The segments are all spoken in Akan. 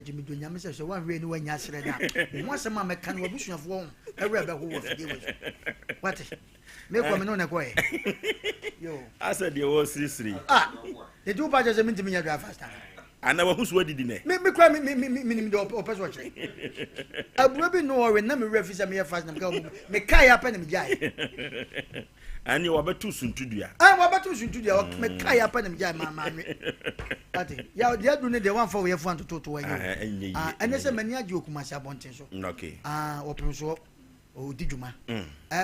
Jimmy do nyame say one way no wan yasre da. Mo asem a meka no abusuafo wo. Ewura be ho wo fide we. What? Me ko me no na ko e. Yo. I said you was siri. Ah. The do ba just me ntimi nya drive faster. Ana wa husu didi ne. Me kra me nim do opeso che. Aburo bi no we na me refi say me fast na me kai apa na me jai. Ani wa betu suntudua. Ah wa betu suntudua me kai apa na me jai ma me. Ati ya dia do ne de one for we fu antoto to we. Ah ene se mani agi okumasi abonten so. Okay. Ah openso o di djuma.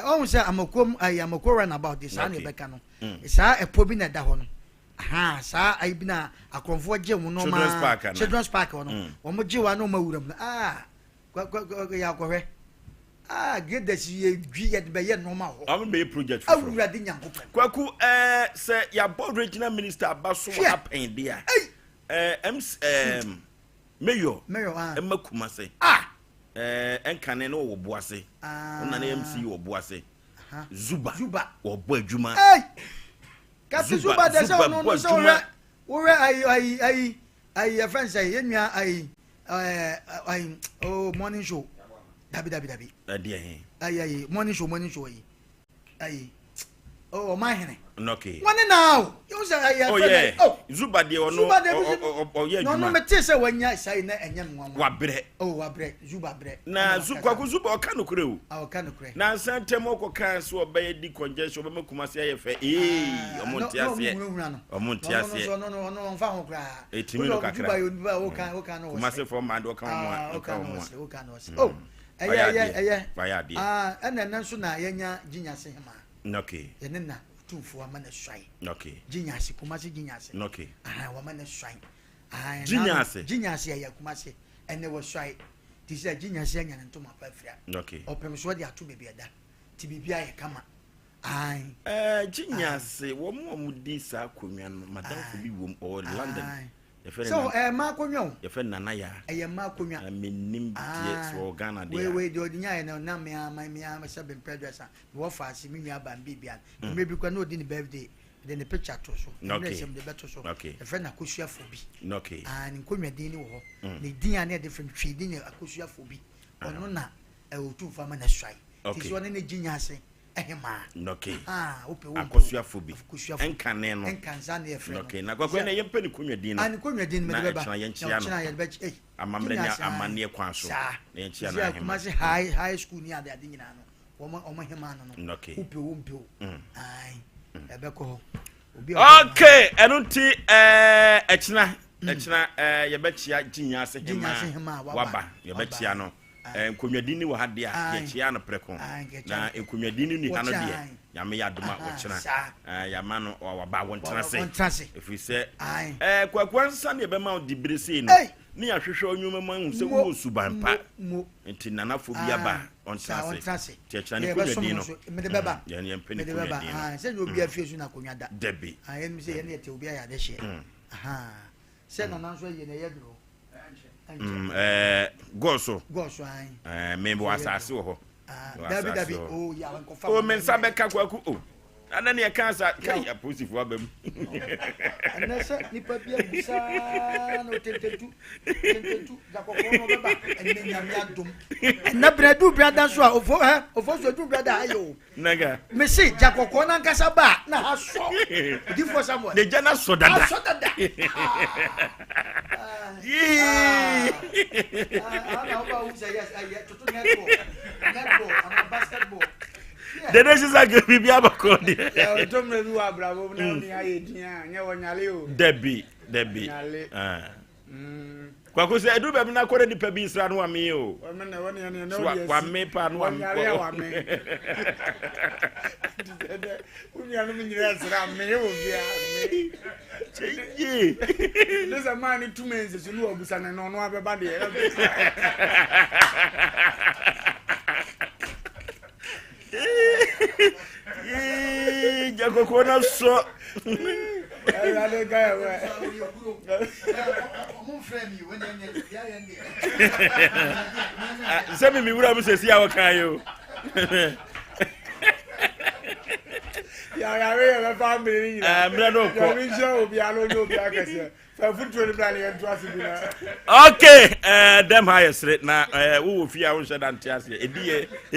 On say amakom amakom run about this and beka no. Sa epo bi na da ho no. Aha sa ai bi na akromfo je mu no ma children's park no. Wo mo je wa no ma wuram. Ah ya kwahwe. Ah get this ye dwi ye be ye no ma ho. Am be project for. Awurade nyankopon. Kwaku say ya board regional minister abaso happen there. Mayor emakuma say. Ah enkane no wo boase ona na MC wo boase Zuba wo bo adwuma Kati Zuba de say no so we ai friends say yenua ai oh morning show dabi dey ai morning show ai oh my hene okay one now you say oh yeah oh Zuba de ono oh yeah no me tell say wanya sai na enyam nwa wa bre Zuba bre na Zuba oka no kure o oka no kure na santem okoka so obey di congestion obemakuma se ye fe omontiase no mfa ho kra etimi no kakra Zuba oka no kuma se for man oka mo oh ena nan so na yenya ginyase hema okay yenna tumfo amana swai okay ginyase kuma se ginyase okay wa mana swai ginyase ya kuma se ene wo swai ti se ginyase anya ntoma pafria okay opem so de ato bebi ada ti bibia ye kama ginyase wo mo di sa konwa no madam fo bi wom or London so ma konwa ye fe nana ya ma konwa menim tie so Ghana de we de odinya na na me se ben predecessor wo fa si me nua ban bibia me bi kwa no di ni birthday de ne picture to so na sem de beto so e fe na kosuafo bi okay ni konwa din ni wo ho ne din ane different tree din akosuafo bi ono na otu fa ma na swai ti so ne ginyase ehema okay ope wo akosuafo bi enkane no enkanza na efre okay na kwakwa na yempa ni konwa din no ani konwa din me de beba na ye be amamre ni amane kwa so na ye chia na hema kuma se high school ni ade nyina no omo hema no ope wo mpe ai ebeko okay enunti echina ye be chia ginyase hema waba ye be chia no konwadini wo hade a ye chia no preko na konwadini ni hano de nyame ya doma ochina ya ma no waba wontrase if say kwakwansa ne be ma dibrese no ni ahwehwe onwuma man se wo subanpa enti nanafo bia ba ontrase tiachana ne konwadini no me de beba ya ne mpeni konwadini se no obi afiesu na konwada debi em se ye ne te obi ya de hye se na nanso ye ne ye duro goso me bo asase wo ho dabi oh ya wan kofa o men sabe ka kwaku o ana ne kansa kai aposifo abam ana se nipa bia busa no tentetu da kokko no beba enne nyame adom na bredu brada so a ofo so du brada ayo naga me se jakokko na nkasa ba na ha so di for someone de jana so dada ana oba uza yes to netball and basketball the next is like bibi abakodi to me bi wa bravo na ni ayedin anya wonyale o debi kwako se edu be na kore ni pa bi isra no ame o wa me pa no ame wa me unya no nyira isra me o bia me cheyi lesa man 2 months so no obusa na no abeba de jakoko na so ale guy we semi mi wura mu sesi a wakan yo ya we family ni mira no ko mi show obi alo no obi akese Okay, them highest rate now. Who will fear on said Antias? A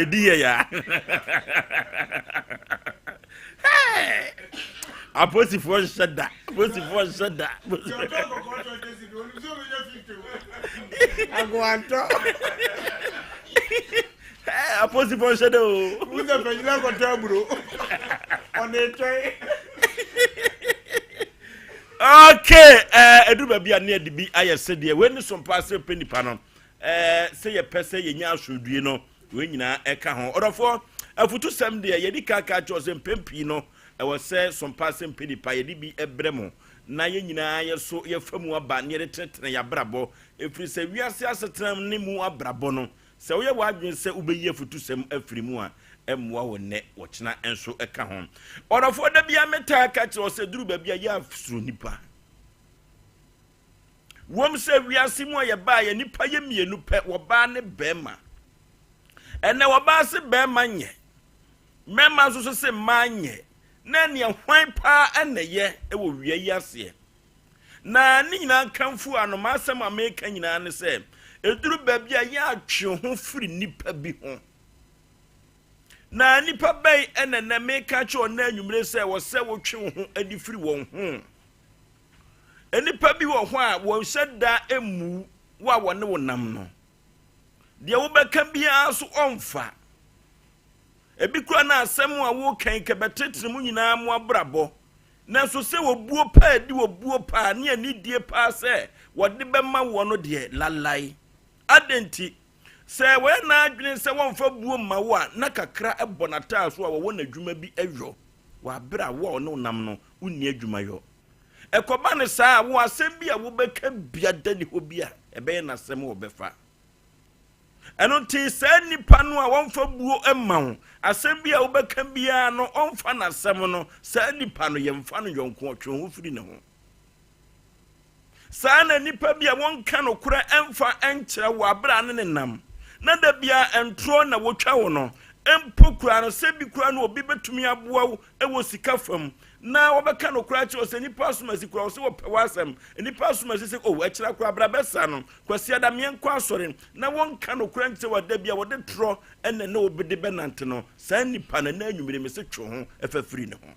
dear, ya. Hey, I put it for said that. Put it for said that. I go on top. I put it for shadow. Who's the Penila Contabro on the train? Okay, do baby near the be I said there when some pass penny panel. Say a person you should you know when you know a car or for a photo some day ye catch us in Pempino. I was say some passing penny pie be a bremo. Na ye so ye from what near the tent and ya brabo. If we say we are as a term name brabono. So we are say ube ye for to some every moa. Mwa wone watchna enso eka hon ora fo da bia meta catch o se duru ba bia ya furu nipa wom se wiase mu ye ba ye nipa ye mienu pe wo ba ne bema ene wo ba se bema nye mema so se manye na ne hwan pa ene ye e wo wie yase na ni nyina kanfu anoma asem ameka nyina ne se eduru ba bia ya atwe ho firi nipa bi ho na nipa bay ene na meka cho na anwumre se wo se wo twe ho adifiri won ho enipa bi wo ho a wo hyeda emu wa wone wonam no de wo beka bia so onfa ebi kura na asem a wo kan ke betetre mu nyina mu abrabo na so se wo buo pa di wo buo pa ne ani die pa se wo de bema wo no de lalai adenti se we na adwene se wonfa buo ma wo a na kakra ebonata so a wo na dwuma bi ewo wa bra wo no nam no unni adwuma yo ekoba ne saa wo asem bi a wo beka bia dani ho bia ebe na asem wo befa eno ti se nipa no a wonfa buo ema ho asem bi a wo beka bia no onfa na asem no se nipa no yemfa no yonko otwe ho firi ne ho sa na nipa bi a wonka no kura emfa enkyere wo abra ne nam na da bia entro na wotwa wo no empokura no se bi kura no obi betumi aboa wo e wo sika fam na wobeka no kura che o se nipa asomasi kura o se wo pewasem nipa asomasi se o akira kura bra besa no kwasi ada me enko asore na wonka no kura nche wa da bia wo de tro ene na obi de benante no sa nipa na anwumire me se twe ho efafiri ne ho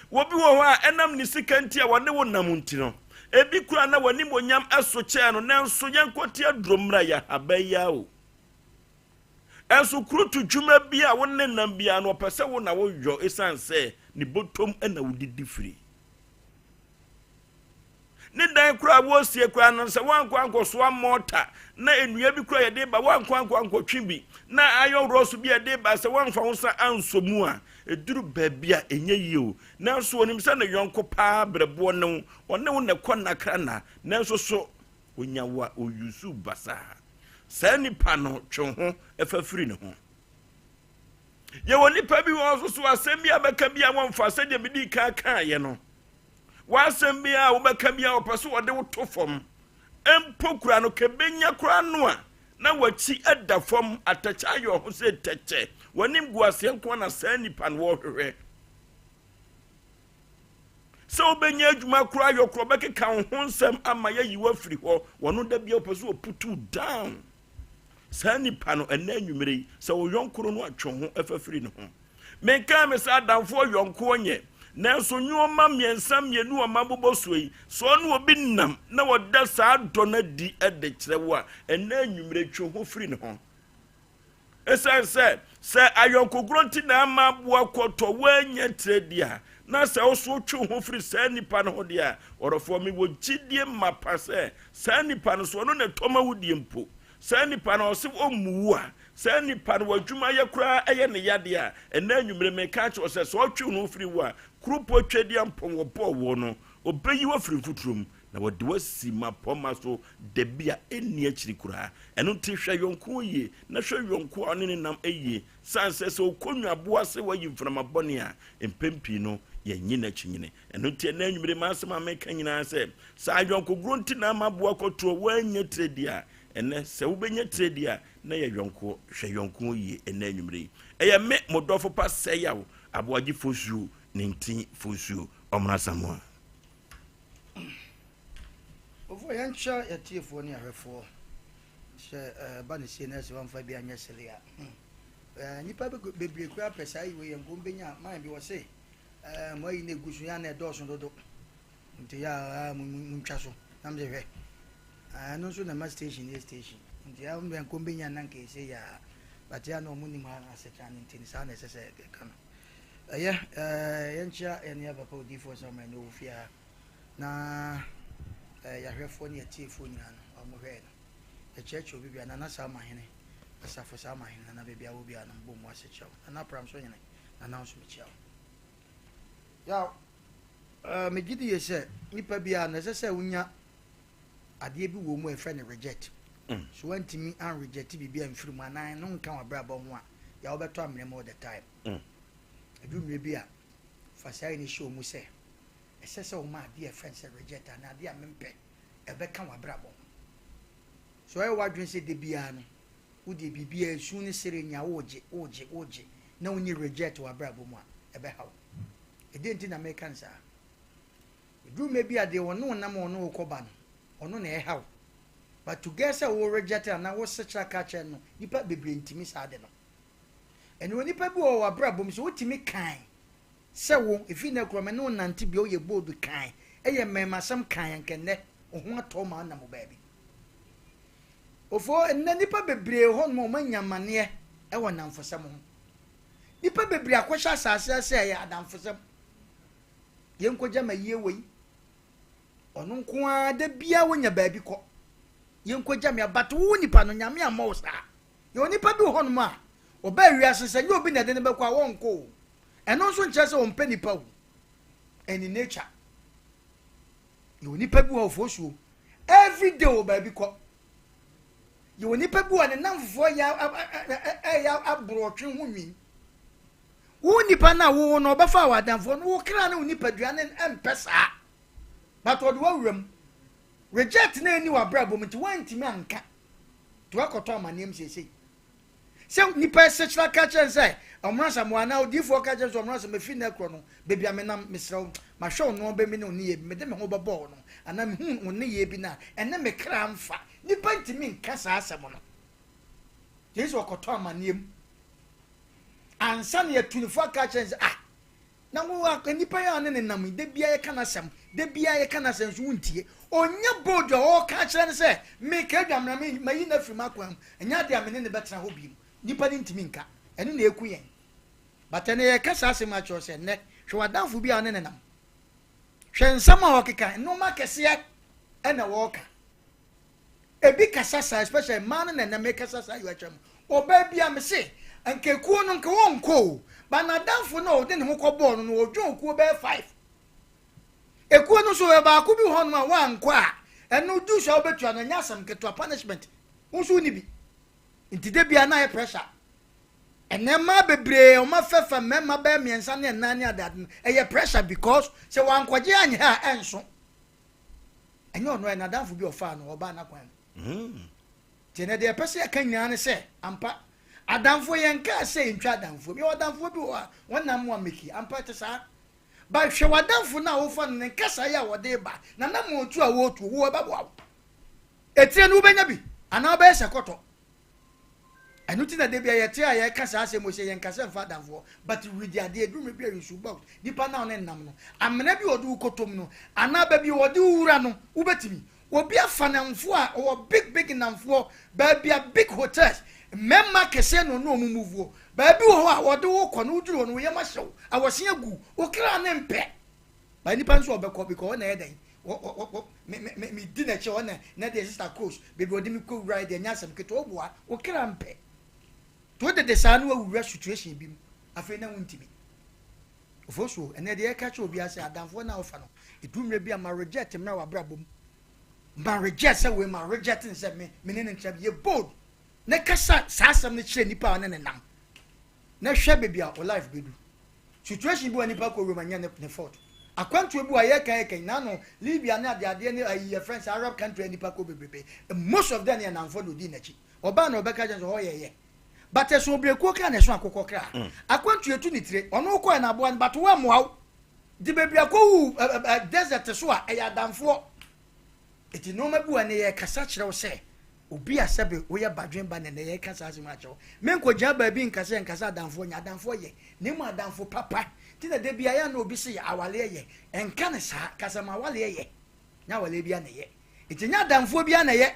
wo bi wo ho a enam ni sika nti a wo ne wo nam nti no ebi kura na wani monyam aso che no nanso yankoti adromra ya abaya o enso krutu dwuma bi a wonne nam bia no pese wo na wo yo esanse ni botom na wudidi firi ni dan kura wo sie kura no se wankwanko so amota na enua bi kura ye de ba wankwanko twibi na ayo roso bi ye de ba se wanfa ho sa ansomu a eduru babia enye yiwo nanso onim se na yonko pa brebo no one wo na konna krana nanso so onyawa oyusu basa sa nipa no twe ho efafiri ne ho ye woni pa bi wo so asem bia beka bia wonfa se de bidi ka ye no wasem bia wo beka bia opaso wode wo to fom empokura no kebenya kura no a na wachi adafom atacha yo ho se teche wanim guase nko na sa nipa no wo hwehwe so benya adwuma kura yo kro beka ho nsem ama ya yiwa firi ho wono da bia opaso putu down sa nipa no ena anwumere sa wo yonkoro no atwe ho afafiri ne ho menka me sa danfo yonko onye nanso nyoma miensa mienu amabobo soi so no obi nam na woda sa do na di ede kirewo a ena anwumere twe ho firi ne ho esanse se ayonko gronti na amaboa kwoto wanya tredia na se oso twe ho firi sa nipa no ho dia orofo mi wo gidie mapa se sa nipa no so no na toma wudie mpo sa nipa no se omuwu a sa nipa no wadwuma ye kura eye ne yade a ena anwumere me ka che o se so twe ho firi wo a krupo twedi ampon wo bo wo no obeyi wo firi futurum na wode wasi mapoma so de bia eni akiri kura eno ti hwe yonko ye na hwe yonko one ne nam eye sanse se okonwa boa se wayi mframa bone a empempi no ye nyina chinyine eno ti na anwumere ma asem ameka nyina se sa yonko gronti na maboa kotro wanya tredi a ene se wobenya tredi a na ye yonko hwe yonko ye ena anwumere eye me modofo pa se yawo Aboagye fosuo 19 fosuo omra samoa Over Yancha, a tea for near her for. Bunny sinners one for being yesterday. Nipa baby crap as I will go be mind you say. Why in the Gusiana Dawson do. Until Munchaso. I'm the way. I know soon a must station is station. Until I'm going to combine and Nanke say, but there are no money man as a can in Tinsan necessary. Yeah, Yancha and the other body for some no fear. Na ya hwefo ne atiefo nyina no omohwe the church will be an anasa mahene asafo sa mahene na bebia wo bia no bomu asechew na pram so nyene na na so mechew ya megidi ye se nipa bia na sese wunya ade bi wo mu efe ne reject so wantimi an reject bibia mfiri mu anan no nka wabrabo ho a ya wo beto amrem all the time adumre bia fasai ni show mu se esese o ma dia friends reject na dia mempe ebe kan wa brabo so e wadwen se de bia no wo de bibia esu ne sere nya oje na onye reject wa brabo mu a ebe hawo e de nti na me kan sa du me bia de wono na mo no koba no ono na e hawo but to guess wo reject na wo secha ka che no nipa bebre ntimi sa de no ene woni pa bi wo wa brabo mu so wotimi kan se wo efi na kroma no nante bi o ye bold kan eye memasam kan nkenne ohun atoma na mo baabi ofo enne nipa bebre ho no manyamane e wona mfosam ho nipa bebre akwhya asase se ya adamfosam ye nkogya maye wei ono nko a da bia wonya baabi kɔ ye nkogya me abato wo nipa no nyame amawo sa ye nipa bi ho no ma oba wiase se ye obi na de ne bekɔ a wonko eno nso nkyɛ sɛ Npe Nipa wo any nature you nipa bi wo Oforisuo every day wo ba bi kɔ you nipa bi wo ne namfo ya abrotwe ho nwi wo nipa na wo no obefa wa adamfo no wo kra na wo nipa duane empesa but wo do wawram reject na ani wa brabo mti wantimi anka to akoto amanem sesei se nipa sechla ka chen say omransa mo ana odifo ka chen so omransa me fi na kro no bebi amenam mesrew ma hwe no be me no ne ye me de me ho babo no ana me hu ne ye bi na ene me kra mfa nipa ntimi nka sa asem no yesu okoto amanem ansa ne yatunifo ka chen say na wo nipa ya ne nam de bia ye kana asem de bia ye kana asem so wuntie onya bodo o ka chen say me ka dwamra me mayi na firi makwam enya de amene ne betra ho bi nipa ni ntimi nka eno na eku yen but ene ye kasa asem a cho se ne hwe wadanfo bi a ne nam hwe nsam a okeka no ma kese ena wo ka ebi kasa sa especially man na me kasa sa you atwam oba bia me se anke kuo no nka wonko ba na danfo no de ne ho kɔbɔ no no odwo kuo be 5 ekuo no so e ba ko bi ho no ma wanko a eno du so obetua no nya asem keto punishment unso ni bi nti de bia na ye pressure enema bebre o ma fefa mema ba miensa ne nani adad e pressure because se wankwaje anye ha enso enye ono na danfo bi ofa no oba na kwan tene de pese ya kan nyane se ampa adamfo yenka se ntwa adamfo bi odamfo bi wona mo ameki ampa te sa ba hwe wadamfo na wo fa no ne kasa ya wode ba na na mo otu a wo otu wo ba bo etire no benya bi ana ba ese koto enu ti na de bia ye te a ye kasa ase mo se yen kasa mfa adamfo but with the ade edu me bia nsu bout dipa na one nam no amena bi odu kotom no ana ba bi wode wura no ubetimi obi afanamfo a o big namfo ba bia big hotels memma kese no no mumuvuo ba bi ho a wode wo kɔ no uduro no ye ma hyew awosen agu o kra ne mpe ba nipa nso obekɔ because na yedan me di na che ona na de sister coach baby odi mi ko ride enya asem keto oboa o kra mpe to de sa no awura situation bi afei na wuntimi Oforisuo ene de ka che obi ase adamfo na ofa no edumre bi ama reject mra wa brabom ma reject say we ma rejecting say me ne nchab ye bold ne kasa sasam ne kire nipa ne nam na hwe bebi a o life bedu situation bi wa nipa ko romanya ne fault akwantu ebu aye kan na no Libya na ade ne ayi friends Arab country nipa ko bebebe most of them na namfo no di nachi oba na obeka janso ho ye but eso obreku ka na so akokɔ kra akwantu etu ni tire ono ko na abo but wa moaw di bebi akowu desert so a ya damfo iti no mabu ane ye kasa kyerɛ wo sɛ obi asebe wo ye badwen ba ne ye kasa asem akyerɛ men ko gya ba bi nkasa adamfo nya adamfo ye ne mu adamfo papa ti na de bia ya na obi se awale ye enka ne saa kasa ma wale ye nya wale bia ne ye iti nya adamfo bia ne ye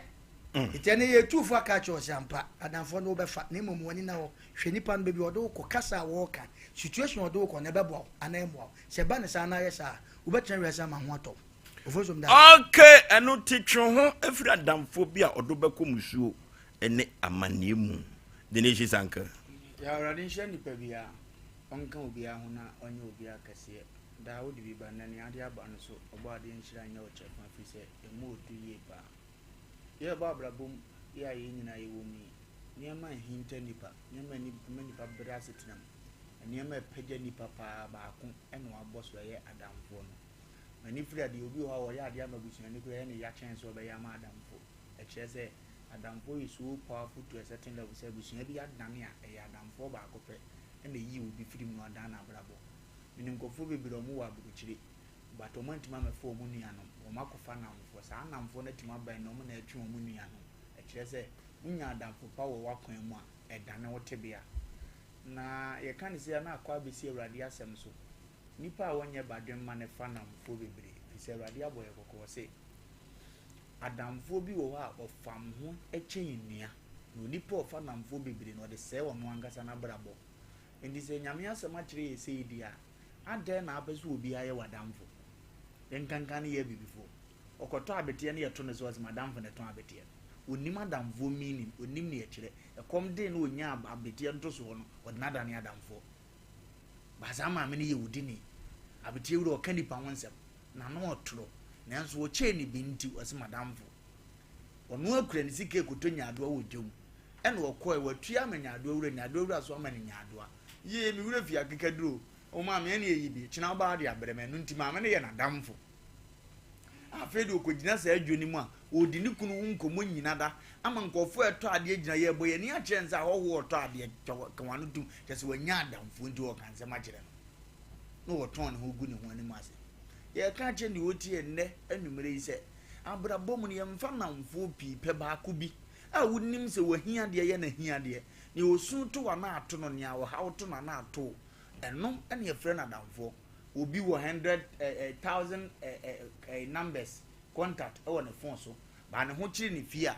iti ne ye tufo aka kyerɛ sampa adamfo no befa ne mu woni na wo hwe nipa no be bi odo ko kasa wo ka situation odo ko ne bebo anemo se ba ne saa na ye saa wo betren we saa ma ho atɔ okay eno titwe ho efira damfo bi a odo beko musuo ene amane mu de ne shisanka ya radin hye nipa bia onka obi a ho na onye obi akase da wo de bi ba na ne ade aba no so obo ade nhira nya o chefa fi se emu odu ye ba ye ba brabom ya ye nyina ye wo mi niema hinta nipa niema nipa bra setinam niema pagya nipa pa ba ko eno aboso ye adamfo no mani free ade obi ho a ade amabusu ne kura ne ya chance obe ya ma adamfo e kire se adamfo is so powerful to a certain level say busu bi adane a e adamfo ba ko pe na yi obi free mu adan na brabo minim kofo bebiro mu wa buruchire but o mantima me fo mu nua no o makofa na mfo sa anamfo na tima ban no mu na atwe mu nua no e kire se munya adamfo pa wo wakwan mu a e dane wo tebea na ye kan se na akwa besi awrade asem so nipa a wonye badwen ma ne fa namfo bebre fise awrade aboye kokko se adamfo bi wo ha ofam ho echen nnua no nipa ofa namfo bebre no de se wo no angasa na brabo endi se nyame asem a kire se idi a ade na abeso obi aye wadamfo enkankan ye bibifo okoto abete ne yeto ne so madamfo ne to abete onim adamfo meaning onim ne ye kire ekom de no onya abete nto so no odinada ne adamfo bazama me ne ye wudini abete wuro kanipa wonsem na no otro nanso wo che ni binti wase madamfo ono akura ni sike koto nyaado wo dwom ene wo koe watua manyaado wura so ma ne nyaado ye mi wura fi akekaduro o ma me ne ye bi kina ba de abreme no ntima me ne ye na damfo afedo okogina sa adwoni mu a odi ni kunu nkomo nyina da ama nkofo eto ade agina ye boye ni a chenza hoho oto ade kwanu tum kese wanya adamfo ndi wo kanse ma kire no wo ton ho gu ne ho ani mase ye ka che ni woti enne anumere ise abrabom ne yemfa namfo pi pe ba ko bi a wonim se wahia de ye na hia de ni osun to wa na ato no ne a wo ha to na ato eno ene ye frɛ na adamfo obi wo 100,000 numbers contact on the phone so ba ne ho kire ne fia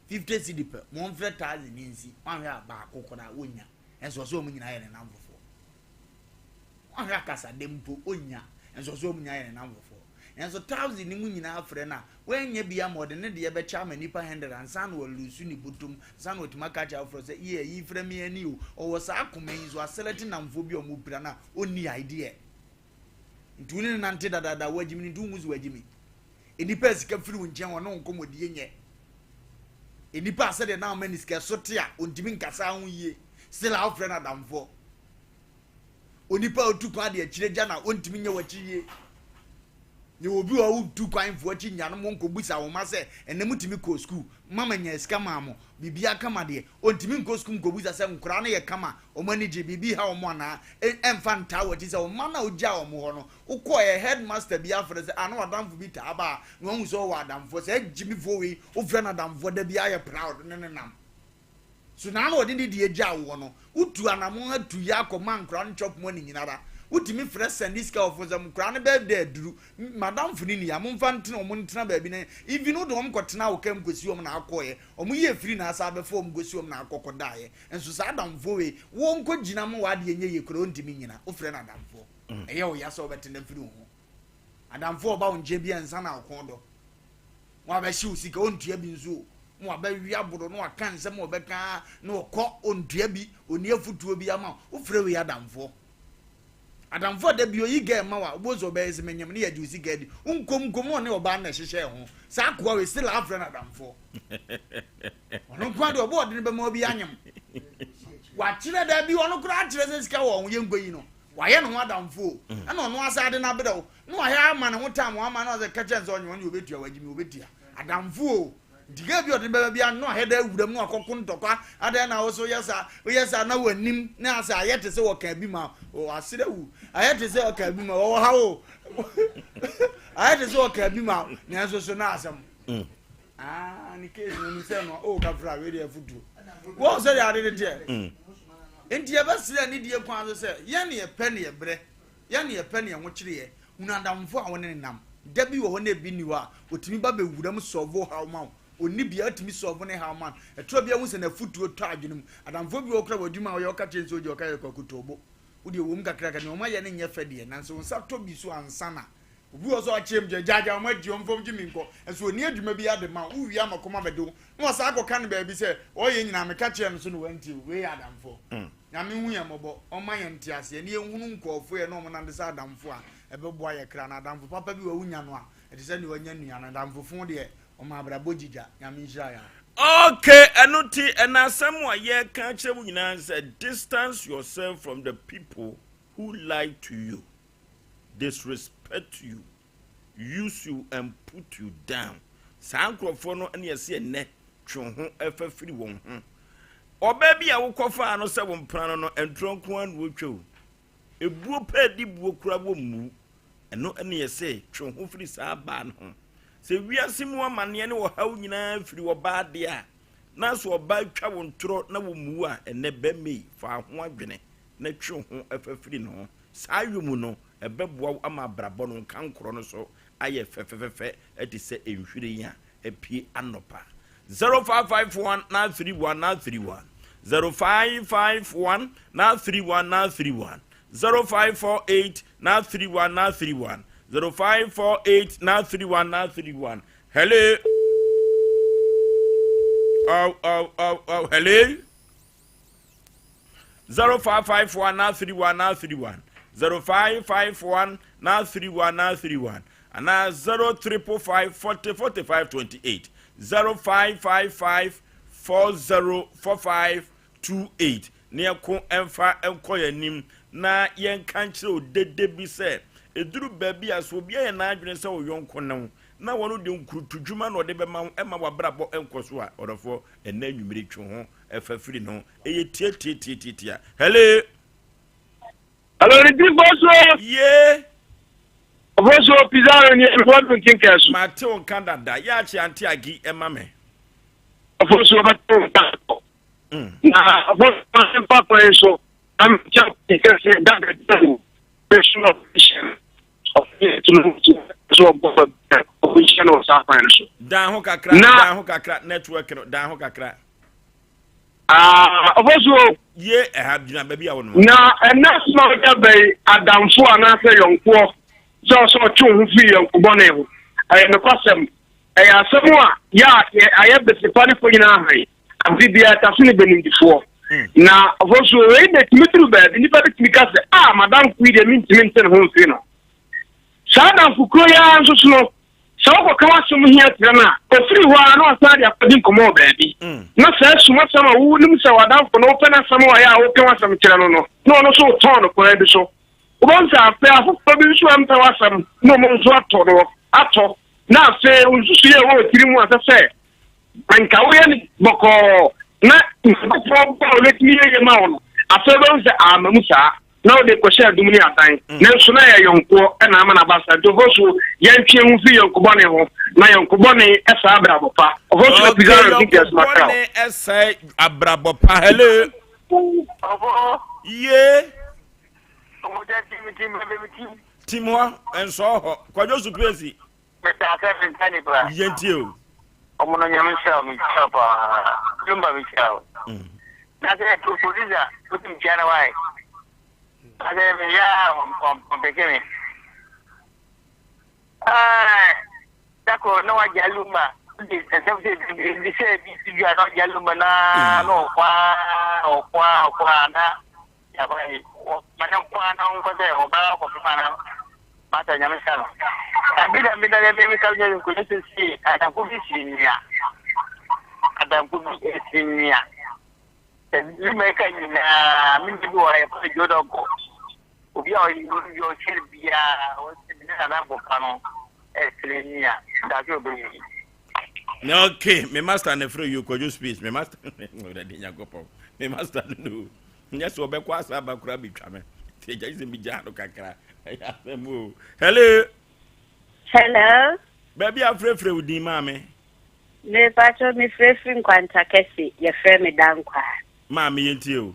50 cedi per 100,000 ninsi wan hwa ba akokora onya enso so mu nyina ye ne namfofo wan hwa kasa dempo onya enso so mu nyina ye ne namfofo enso 1000 ni mu nyina afre na wanya bia mod ne de ye be cha manipa 100 ansa na walusu ni butum san otima ka cha afro se ye yi frɛ me ani o wo sa akoma yi so aselect namfo bi o mu pira na oni idea ntuni nante dada wajimi ni ndunguzu wajimi enipa sika firi wonchen wono nkomodi enye enipa ase de na mani sika sote a ontimi nkasa ho yie still our friend adamfo onipa otukwa de akire gya na ontimi nye wachi yie ni obi wa utu kwan fo achi nya no mo nkobusa wo ma se enemu timi ko school mama nya sika maamo bibia kama de ontimi nko school nkobusa se nkura na ye kama o mani je bibi ha o mo na emfa nta wati se o ma na ogya o mo ho no ukọ ye headmaster bia fere se ana wadamfo bi ta aba no hu so wadamfo se jimi fo we o fere na damfo da bia ye proud ne nam so na na odi de agya wo no utu anamo atu ya akoma nkura no chop mo ni nyinara utimi fresh send this guy of them kra ne be there duru madam funi ni ya momfa ntena o montena ba bi ne even no do kotena wo kam gosi om na akoye o mu ye free na asa be fo gosi om na akokoda ye enso sa adam fo we wo nko gina mo wa de enye ye kro ntimi nyina o frɛ na adam fo eye o ya so betena free ho adam fo ba onje bi ensa na akodo wa ba shi usika ontua bi nso mo aba wi aboro no aka nsem obeka na okɔ ontua bi oni afutuo bi ama o frɛ we adam fo adamfo da bio yi ga ma wa obozo be ese menyam ne ya juicy gadi unkom ne oba na hyehyɛ ho sa akwa we still afre na adamfo ono kwa de obo de be ma obi anyam wa kire da bi ono kura kire se sika wo ye ngwayi no wa ye no adamfo ana ono asa de na bedo no wa ya ama ne ho tam ama na o ze kache nso onyo ne obetua wagimi obetia adamfo diga bi o de be bia no heda awuram no akoko ntokwa ada na wo so yesa na wanim na asa ayete se wo ka bi ma o asire wu ayete se wo ka bi ma wo ha wo ayete se wo ka bi ma na so na asam ni case no say no o ka fra we dey fudu wo say dey ade dey enti e ba sire ni die kwan so say ye ne ye pe ne ye bre ye ne ye pe ne ye ho kire ye unadamfo a woni nam da bi wo ho na bi ni wa otimi ba be wuram solve how ma oni bia otimi solve ne how man e tro bia hu se na futuo to adwenum adamfo bi wo kra wadwuma wo ye ka chenso oje o ka ye kwakutobo wo de wo mu kakra ka ne o ma ye ne nye fe de nanso nsa to bi so ansana obi wo so achem jaja o ma ji on fom ji mi nko enso oni adwuma bi ade ma wo wi amakoma bedo no sa akọ kan ba bi se o ye nyina me ka chem so no wanti we adamfo na me hu ya mobo o ma ye nti ase ne ehunu nkofo ye no mo na de sa adamfo a ebe boa ye kra na adamfo papa bi wa wunya no a e de se ne wanya nua na adamfo fun de o ma brabo jija ya me njira ya. Okay, anuti enasem wa ye kan chebu nyina say distance yourself from the people who lie to you, disrespect you, use you and put you down. Sankrofo no ene yesi ene twe ho efafiri won ho. Obabi a wokofa ano se won prano no entronko an wo twe. Ebuo pa di buo kura wo mu. Eno ene yesi twe ho firi sa ba no. Se wiase mu amane ne wo haw nyina firi wo ba de a na so oba twa wo ntro na wo mu a ene be mei fa ho adwene na twe ho efafiri no sa yemu no ebeboa ama brabo no kankoro no so aye fefefefe etise enhwire ya epie anopa 0551 na 31 na 31 0551 na 31 na 31 0548 na 31 na 31 0548 na 31 na 31. Hello. Oh, hello. 0551 na 31 na 31 0551 na 31 na 31 and 0355 40 45 28 0555 4045 28 ne ko emfa enko yanim na yen kanchire odede bi se eduru baby aso bia ye na adwene se wo yonko na wono de nkurutudwuma no de be ma ema wabrabo enkoso a odofo ena nwumire twe ho efafiri no eye tie hello Di boso ye boso pizarro ni everyone think as Mateo Canada ya chi anti agi ema me boso Mateo na boso papa eso am chap que se da personal of so position of safari dan ho kakra network no dan ho kakra boso ye have been baby a wono na ena small gabe adamfo anase yonko so tun hu fi yonko bone ho aye me kwasem aye asemu a ya aye besipani fo nyina han abibia tafuni benindifo na voso we de timitru ba ni pa bitimika se madam kwide mintimi nten ho fi no sada fukro ya nso no so ko kawa sum hia trana ofiri ho a no asade akodi komo ba bi na sa suma sama wu nim se wadam fo no pena sama wa ya wo kawa sam kira no so ton ko ebi so ubonsa afa afo bi so am tawa sam no mo so ato na se unsusu ye wo tirimu asase anka wo ye ni boko na problem let me ye ma wono afebe se amamusa na o de ko share dumuni atan na nso na ye yonko e na ama na basa to hoso ye ntwe hu fi yonko bone ho na yonko bone esa abrabopa hoso pizarro tickets makao bone esa abrabopa hello ye Timwa enso ho kwajo supesi Asem Npe Nipa yentio omono nyamsha mi chapa lumba mi chao na se tu poliza utim chana wai ade me ya pekeme dako no wa jaluma di se bi ya no jaluma na no kwa na ya bai mana kwa na ko de o ba ko fana mata nyamsha no Abida le bemi kalje ko nese si adam ko bisinya adam ko bisinya ni me kan na min bi wa ya ko jodo ko obi a yo serbia o se ni na bo kanu eslenia da jo be no okay me master na free you ko just speech me master no da dinya go pop me master no nya so be kwa sa ba kura bi twa me te ja ise mi ja no kakra hello Hello. Baby, I'm free with the mommy. Me pacho me frefri kwanta kesi ye frɛ me dankwa. Ma me yentie o.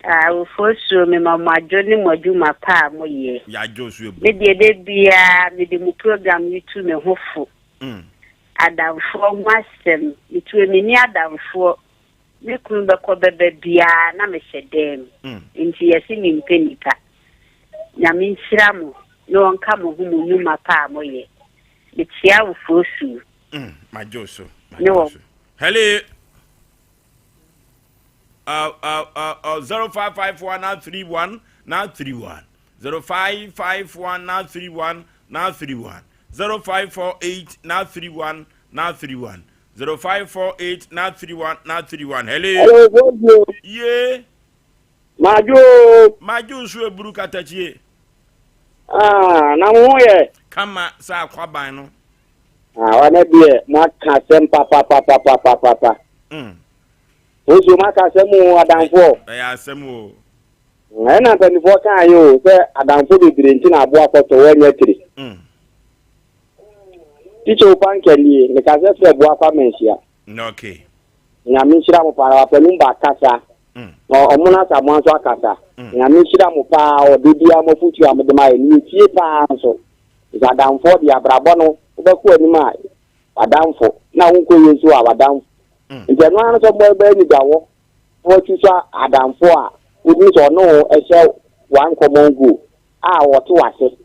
Oforisuo me mama joni moduma pa moye. Ya Josu ebu. Me de bia me de mu program yitu me hofo. Adamfo masem itu me ni adamfo me kunu beko bebe bia na me hyedem. Nti yesi ni mpe nipa. Nyame nhyira mo no onka mo hu mu nyuma pa moye. Me tia Oforisuo. My Josu. No. Hello. 0551 now 31 now 31 0551 now 31 now 31 0548 now 31 now 31 0548 now 31 now 31. Hello. Hello. Yeah. Maju so eburu katachie. Na mo ye. Kama sa kwaban no. Wana bie maka Sompa papa. Ozo maka semu adamfo. Asem o. Na mpanyifo kan yo se adamfo bibire nti na abo akoto wanya tiri. Ticho pankeli ne ka se fe bo akwa menhia. Okay. Nyame nhyira mo para panu ba kasa. Omuna sa mo anso akasa. Nyame nhyira mo pa odibia mo futu amde mai ni tie pa so. Adamfo di abrabo no obeku anima adamfo na wonko yesu adamfo. Nti no an so boy be ni dawo wo tisa adamfo a odi so no ehye wan komongo a woto wase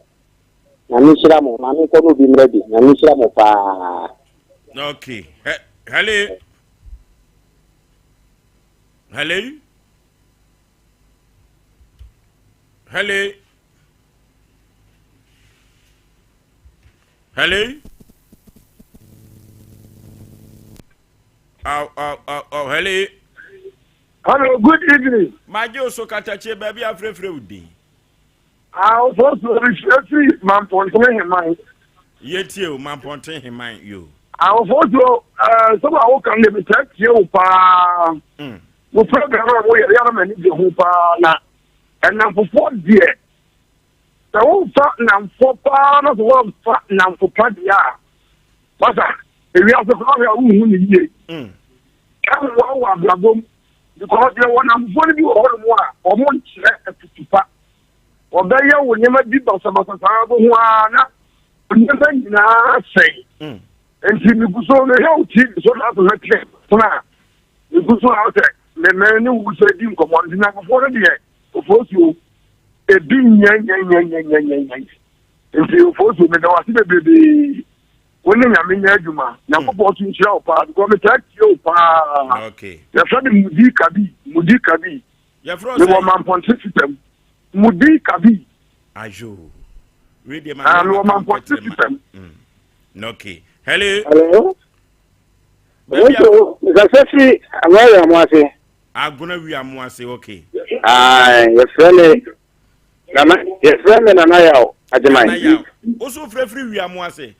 na mi shira mo ma mi ko no bi mredi na mi shira mo pa. Okay. Hello. Hello. Hello, good evening. My Josu katache baby afrefre udi. Oforisuo refreshing man ponte him mind. Yetie o man ponte him mind you. Oforisuo some I can let me check you pa. Mo program wo ye ya na ni de hu pa na enam fofo die. Ta wo fa nam fo pa na wo fa nam fo pa dia. Basa, ewi aso ko ya hu ni ye. Kan wo wa blagom because they want am fo ni bi wo mo a o mo nkyere etutupa. Obeye wo nyema bi ba so bo hu ana. Nyema nyina sei. Enti mi guso no he o ti so na to heke. Na mi guso out le me ni wo so di nkomo ndi na fo no de Oforisuo ebi nya. Enti Oforisuo me da wasi bebe. When you are in Yajuma, now for to show part, go attack you. Okay. You're trying Mudi Kabi. You're frozen. You want my system. Mudi Kabi. Ajo. Read the man system. Okay. Hello. Hello. Exactly. Where am I? I'm gonna be a moise. Okay. Your friend. Your friend and I are at the mind. Also, free we are moise.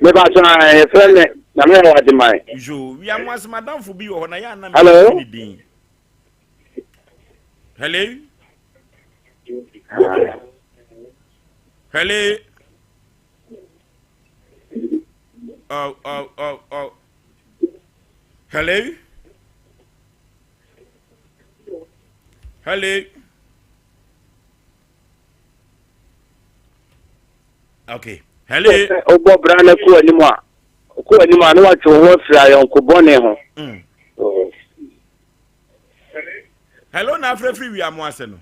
Me ba so na friend na me wa di mai jo we am was madam for bi ho na ya na hello Okay. Hello. Obo brana ku anima na wa cho fira yon ko bone ho. Hello na free we am ase no.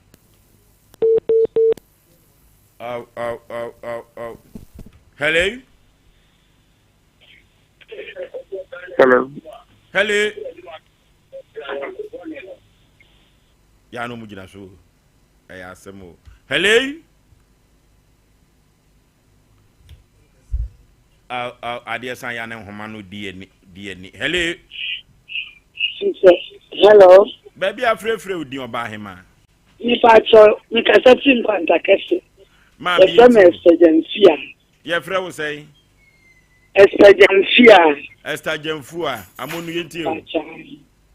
Hello. Ya no mujina so. Asem o. Hello. Adia san ya na homa no die ni. Hello. Baby afrefre odi oba hema. Mi pacho, mi kasati mpanta kese. Ma bi. Emergency. Ye frɛ wo sɛ Esther Jamfua amonu yenti o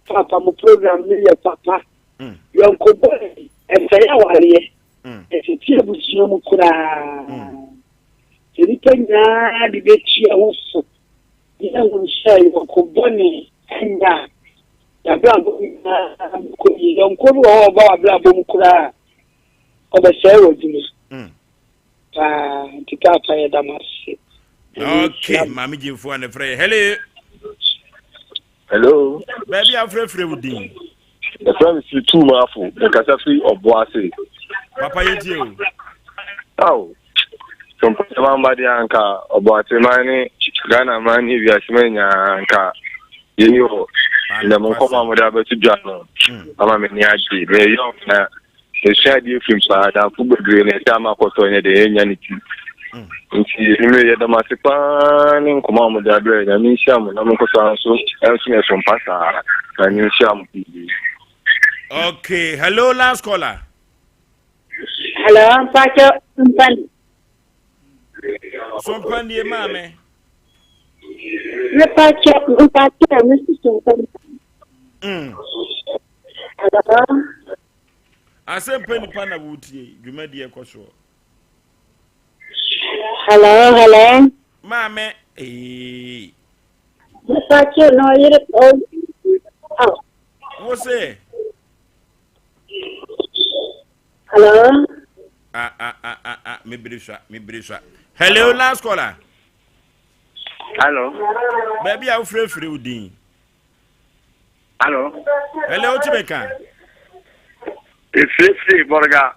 papa mo program ni ye papa yonko boy Esther ya wale tie busuo mu kura tiri penya di bechi awofo you say you could bunny and that. The black could be young could all about black boom cry of a sailor. To cut fire damas. Okay, Mammy Jim for an friend. Hello. Hello. Baby, I'm free with you. The friend is too marvel. The Casafi of Boise. Papa, you. Oh. Some somebody anka about money, Ghana money, we are Smania anka. You know, in the Mokoma would have to journal. I'm a miniature. They young, they shared you from Sada, football green, and Tamakoto in the Yanity. You may have the Masipan in command with the bread, and in Sham, and I'm also elsewhere from Pasa, and in Sham. Okay, hello, last caller. Hello, Pacho. Sompa dear mammy. Asem Npe Nipa wuti, you made the question. Hello. Mammy, Pacho, no, you what's it? Hello. Me brisha. Hello, last caller. Hello. Baby, I'm free with you. Hello. Hello, Chibeka. It's free, Borga.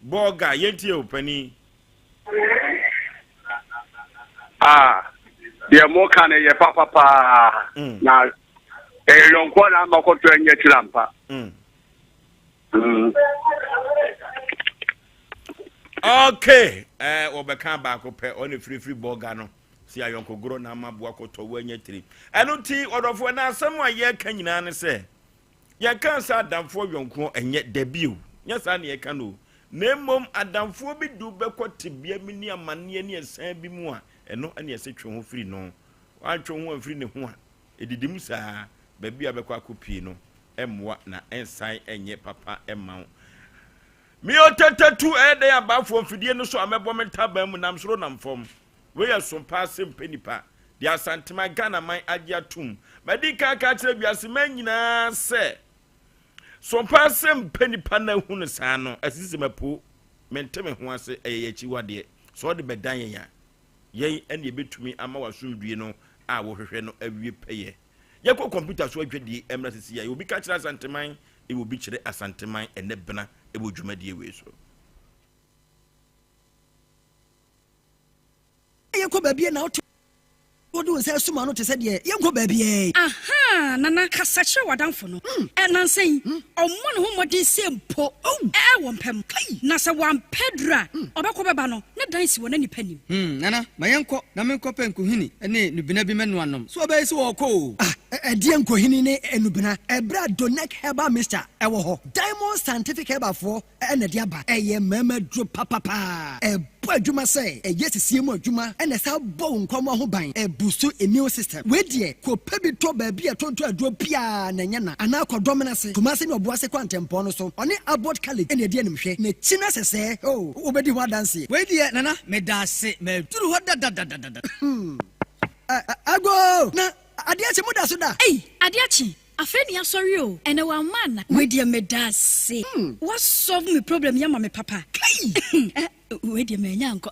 Boga, yeti penny. They are more kind of your papa. Now, a young one, I'm not going to get lampa. Okay, Obeka back up on a free Bogano. See, I uncle grown na mabuako to when you trip. I don't tea or of when I somewhere ye can you say. Ya can't sit down for your and yet debut. Yes, I near canoe. Name mum Adam for be do backward to be a mini money and send be more, and no any section free no. I try one free no one. It did him, sir, baby abekwa cupino, and what na inside and yet papa and mount. Me o tete tu day about from fidie no so amebom tabam nam soro nam fom we are Sompa Asem Npe Nipa dia santima Ghana man agya tum medika ka kire biase man nyina se Sompa Asem Npe Nipa na hu no sa no asisi mapo menteme ho ase eyechi wade so de bedan ya yen ene betumi ama wasundue no a wo hwehwe no awie peye ye ko computer so adwedi emra sisi ya obi ka kire santiman e wo bi kire asantiman ene bena ebo dwumadie we so yeko babie na oto wodu nse suma no te se de yeko babie aha nana kasache wadanfo no enansen ommo no homodi sempo wo mpem na se wan pedra obekọ beba no ne dan si wona nipa nim nana mayenko na menko penkuhini ene nubina bi menu anom so obai si woko edie nkohini ne enubina ebra donek heba mister ewo ho diamond scientific heba fo ene de aba eye mama dro papa adwuma say yesisi mu adwuma ene sa bo nkomo ho ban boost immune system we die ko pebi to ba bia tonto aduro pia na nya na ana akodom na se kuma se ne oboase kwantempo no so one abot college ene de animhwe na china sese obedi ho dance we die nana me dase me turu ho da ago na adiachi muda so da adiachi afeni asori o ene wa man we die me dase what solve me problem ya ma me papa we dey menya nko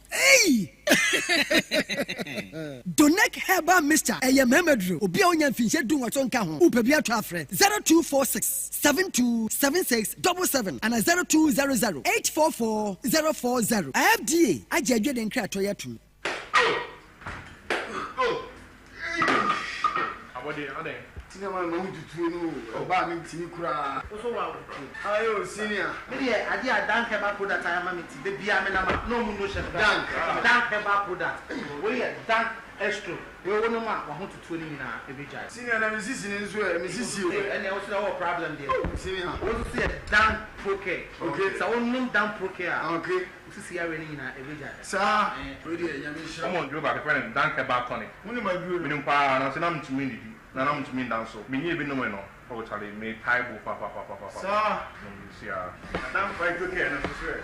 Donek Heba Mister eye memedro obi a onya mfinche du nwato nka ho upebi ato afre 0246727677 and 0200844040 FDA ajadwe den kra to yatum abode ade sinema ma mu tutu no oba mi tini kura so wa ayo senior me dey ade Dank Heba product ayama mi ti be bia me na ma no mu no chef Dank Heba product we Dank extra we wono ma wa ho tutu ni na e be jai senior na mi sisi ni nso e mi sisi o ene o so na problem there senior o so say Dank Proke okay so won Dank Proke okay sisi ya we ni na e be jai sa we dey nya mi sha mo njo ba ke friend Dank Heba tonic woni ma bi o mi npa na se na mtumi ndidi na na mtumi ndanso mi nye bi no me no o chale me taibo pa sa sia Dank Proke na so sure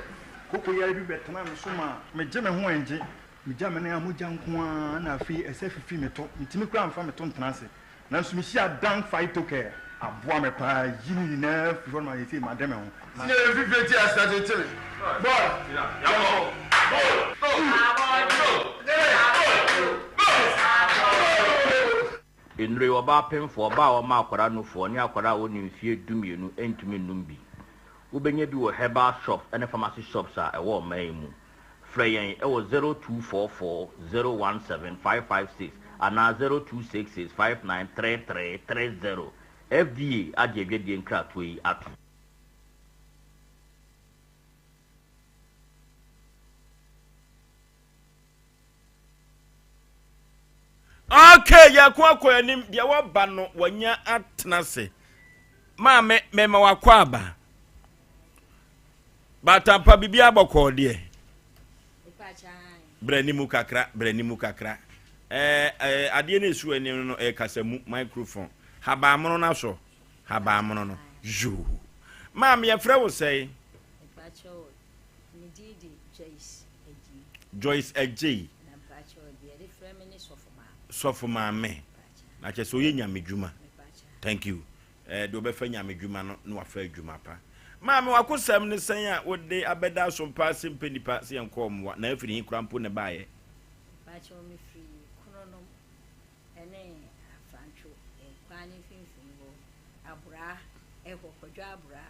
koko ya bi betena no so ma me je me ho enje me jam na mo jan ko na afi ese fifi me to ntimi kura amfa me to ntanase na so me hia dan fight to care aboa me pa yini na fi ma yeti ma dem ho ne fifi ti asate tiri boy ya Enre oba pemfo oba o ma akwara no fo ne akwara wo ni mfie dumienu entumi num bi wobenya bi wo herbal shop and pharmacy shops a ewo man mu frɛ yɛn ɛwɔ 0244017556 ana 0266593330 FDA agye die nkrato yi ato. Okay, ya kwa anim dia waba no wanya atnase. Ma me wakwa aba. Batampa bibia bokọ de. Branimu kakra. Ade na esu anim no kasamu microphone. Haba amono na so. Haba amono no. Jo. Ma me yefrɛ wo sɛ. Joyce Eji. Sofo maame na che so ye nyamedwuma thank you do be fa nyamedwuma no na wa fa adwuma pa maame wakosam ne san a wo de abeda Sompa Asem Npe Nipa se enkom na afiri hin krampo ne baaye ba che o me free kuno no ene afancho kwani finfin bo abura kodwa abura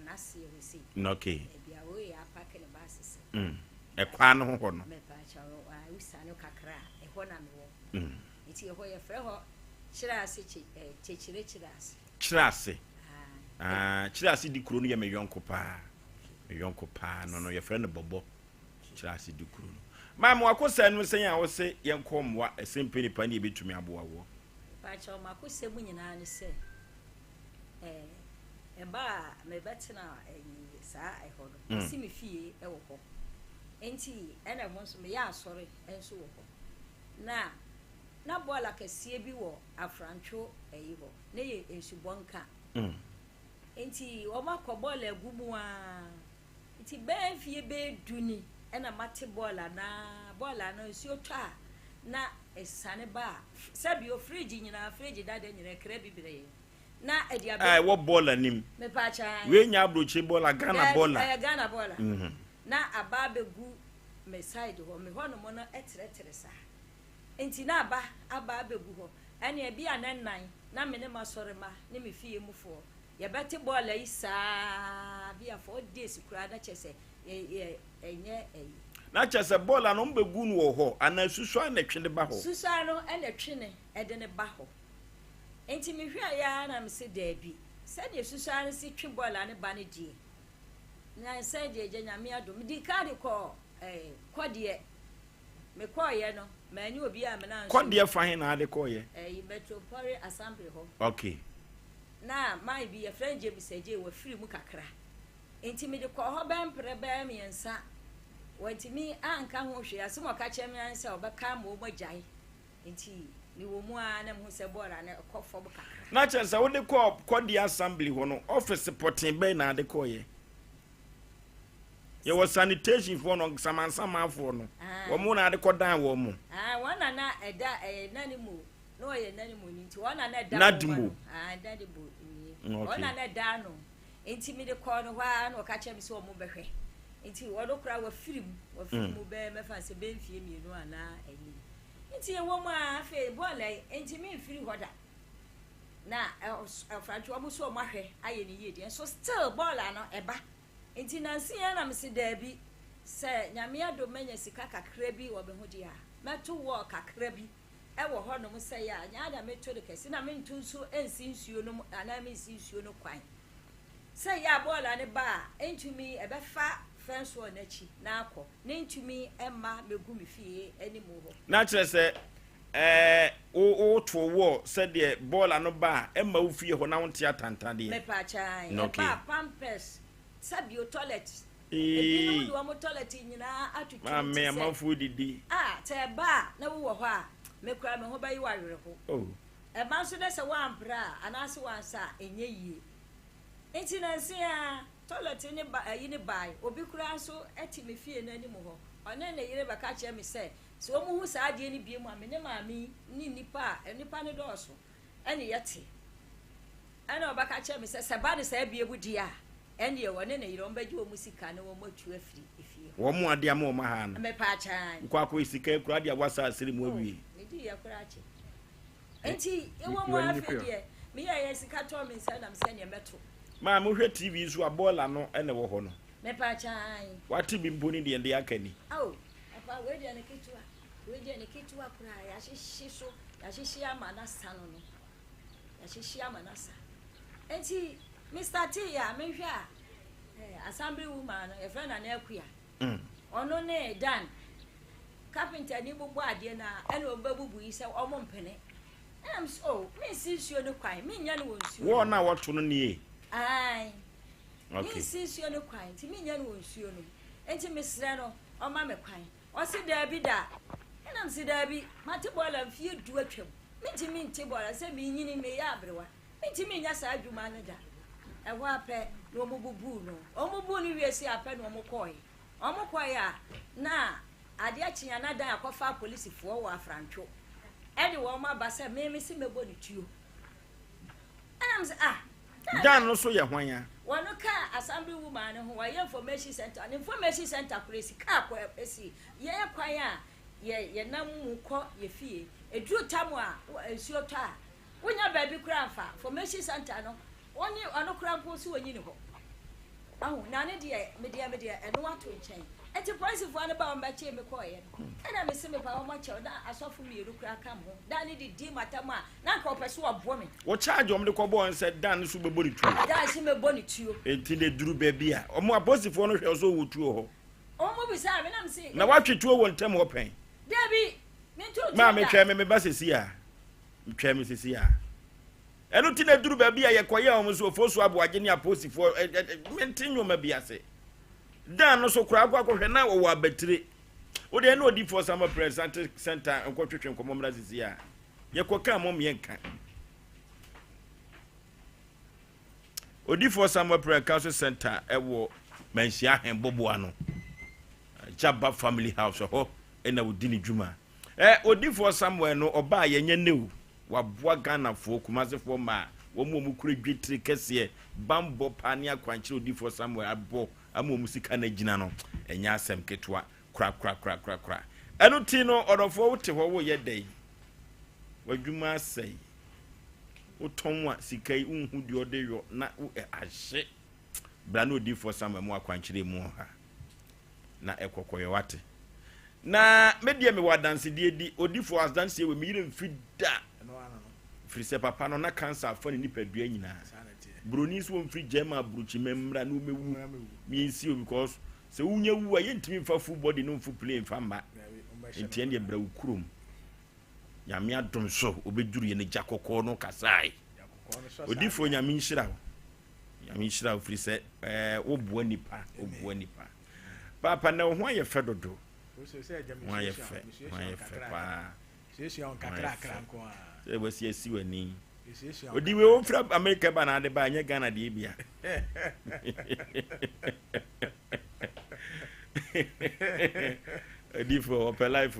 na se o si okay bia wo ya pack ne ba sese kwa no ho no me ba cha wo usano kakra ho na me wo iti ho ye frɛ ho chirase chirase chirase di kuro no ye me yonko pa no ye frɛ no bobo chirase di kuro no ma mo akosa no sen a wo se ye nkomwa Asem Npe Nipa ne betumi aboa wo pa cha ma akosa mu nyina ne se eba me betina sa ho no si me fie e wo ho enti ena ho so me ya asɔre enso wo ho na bola kasie bi wo afrancho eyi ho ne ye ensubonka enti wo makɔ bola agumu a enti be fie be duni ena mate bola no nsuo twa na esane ba sabi o fridge nyina fridge dada nyina kra bibire na edia be wo bola nim me pa cha we nya abrochi bola Ghana bola na aba begu me side ho me ho no mo no etere sa enti na aba begu ho ene e bia nan na me ne masore ma ne me fie mu fo ye beti bola isa bia 4 days kura na chese enye na chese bola no mbegu no ho ana susu na twene ba ho susu no ene twene ede ne ba ho enti me hwa ya na me se dabi se de susu no si twe bola ne ba ne die na se de je nyame adom di kade ko kodie me koye no mani obi a me na kodie fahin na ade koye metropole assembly ho okay na mai bi ya friend je bi seje wa free mu kakra enti me de ko ho bempre be me nsa wantimi anka ho hwe asem o ka che me ansa obeka ma o magyae enti ni wo mu a na me se bora na kofo bu kakra na chense wo de ko kodie assembly ho no office potin be na ade koye ye was sanitation for no sama for no wo mu na ade ko dan wo mu wana na eda nani mu no ye nani mu ni nti wana na da nadimu nadimu wana na da no enti mi de ko no hwa na o ka che mi se wo mu behwe enti wo do kra wa firim mu be me fa se be mfie mienu ana ayi enti ye wo mu a fe bola enti mi mfiri hoda na afrancho wo so mo ahwe aye ni yedi so still bola no eba enti nansi ya na msi dabi se nyame adomanya sika kakra bi wo be ho dia meto wo kakra bi e wo ho no mo se ya nya da meto de kesi na mentu nso ensi nsuo no ana me nsi nsuo no kwan se ya bola ne ba entumi e be fa fence wo na chi na akọ ne entumi emma megu mi fie animu ho na kire se o to wo se de bola no ba emma wo fie ho na won tia tantade me pa cha ba pampers sabio toilet ebi no do toilet nyina atutu me amanfo didi te ba na wo ho a me kura me ho bayi wa were ho e ma so de se wa ampra anase wa sa enye yie enti na nsi a toilet ni ba yi ni bai obi kura so eti me fie na anim ho one na yire baka che me se so omu hu saa de ni biem a me ne maami ni nipa ne dɔɔso ɛne yɛte ɛna ɔbɛka kyerɛ me sɛ ba ne saa bie bu di a ɛne ɛwɔ ne yere ɔmbɛgye wɔ mu sika ne wɔ mu atu afiri efie wɔ mu ade ama wɔ ma ha no me pa kyaan nkɔ akɔ sika kura de awasa asiri mu awie me di ya kura kye enti ɛwɔ mu afɛ deɛ me yɛ sika tɔ me nsa na me sɛ ne meto ma mo hwɛ TV so abola no ɛna wɔ hɔ no me pa kyaan wate bi mboni de ende akani aw apa we de ne kitua kura ya hyehyɛ so ya hyehyɛ ama na sa no ya hyehyɛ ama na sa enti Mr. T ya me hwɛ a assembly woman no e friend na akuya ono ne Dan carpenter ni bubu ade na ene obabubu yi sɛ ɔmo mpene am so me sisuo no kwan me nya no wonsuo wo na woto no nie ai okay me sisuo no kwan ti me nya no wonsuo no enti me srɛ no ɔma me kwan ɔsi da bi da enam si da bi mate bola mfie du atwam me ti me nte bola sɛ me nyini me ya abrewa me ti me nya saa adwuma no da ɛwɔ apɛ no omububu no wie si apɛ no ɔmokɔe a na ade akyia na dan akɔfa polisifoɔ wɔ afrantwo ɛde wɔn aba sɛ me si mebɔ ne tuo ɛnam sɛ dan no so yɛ hwan wɔno ka assembly woman no ho wɔyɛ information center ne information center polisi ka akɔ esi yɛ kwan a yɛ nam mu kɔ yɛ fie eduru tam a nsuo tɔ a wonya baabi kura mfa information center no oni ono kura mpo so wonyi ne ho ahu na ne de me eno ato nkyɛn enti police fo ane ba o mbache me kɔ yɛ ɛna me se me pa o ma kyɛw na asɔfo me yeru kura kam ho da ne di matam a na nka opɛ so ɔbo me wo charge om de kɔ bɔ sɛ dan so bɛbɔ ne tuo da si me bɔ ne tuo enti ne duru baabi a ɔmo aposifo no hwɛ so wo tuo hɔ ɔmo bi sa me na me se na watwe tuo wɔ ntem hɔ pɛn Debbie me tuo ma me twɛ me ba sesi a twɛ me sesi a enu ti na duru ba bia ye koye o so Oforisuo Aboagye ni aposifo mentinyo ma bia se dan no so kura akwa na wo abatire o de na odi for some present center nkotwetwe nkomomra sisi a ye koka mom ye nka odi for some council center ewo manhia hemboboa no Jaba family house ho na odi ni dwuma odi for somewhere no oba ye nya new waboa Ghana fo kumazefo ma wo mu kura dwetire kese bambo pani akwankyere odi for somewhere abo amu sika na gina no enya asem ketwa kra enu ti no odofo wote ho wo ye dai wadwuma sei wotonwa sika unhu di odeyo na wo ahye bra no odi for somewhere mu akwankyere mu ha na ekokoye wate na media me wadanse di odi for as dance we me mfida frise papa no na cancer fa ni nipadua nyina broni so mfiri jema bruchi memra no mewu mi nsi o because se unya wu aye ntimi fa full body no full play fa ma enti en de bra ukurum ya me adom so obeduru ye ne jakokko no kasai odifo nya me nshira o frise wo boa nipa papa na ho aye fe dodo ho aye fe pa sesi on kakra nko a se wasi asi wani odi we on fra America ba na de ba nya Ghana de bia odi for open life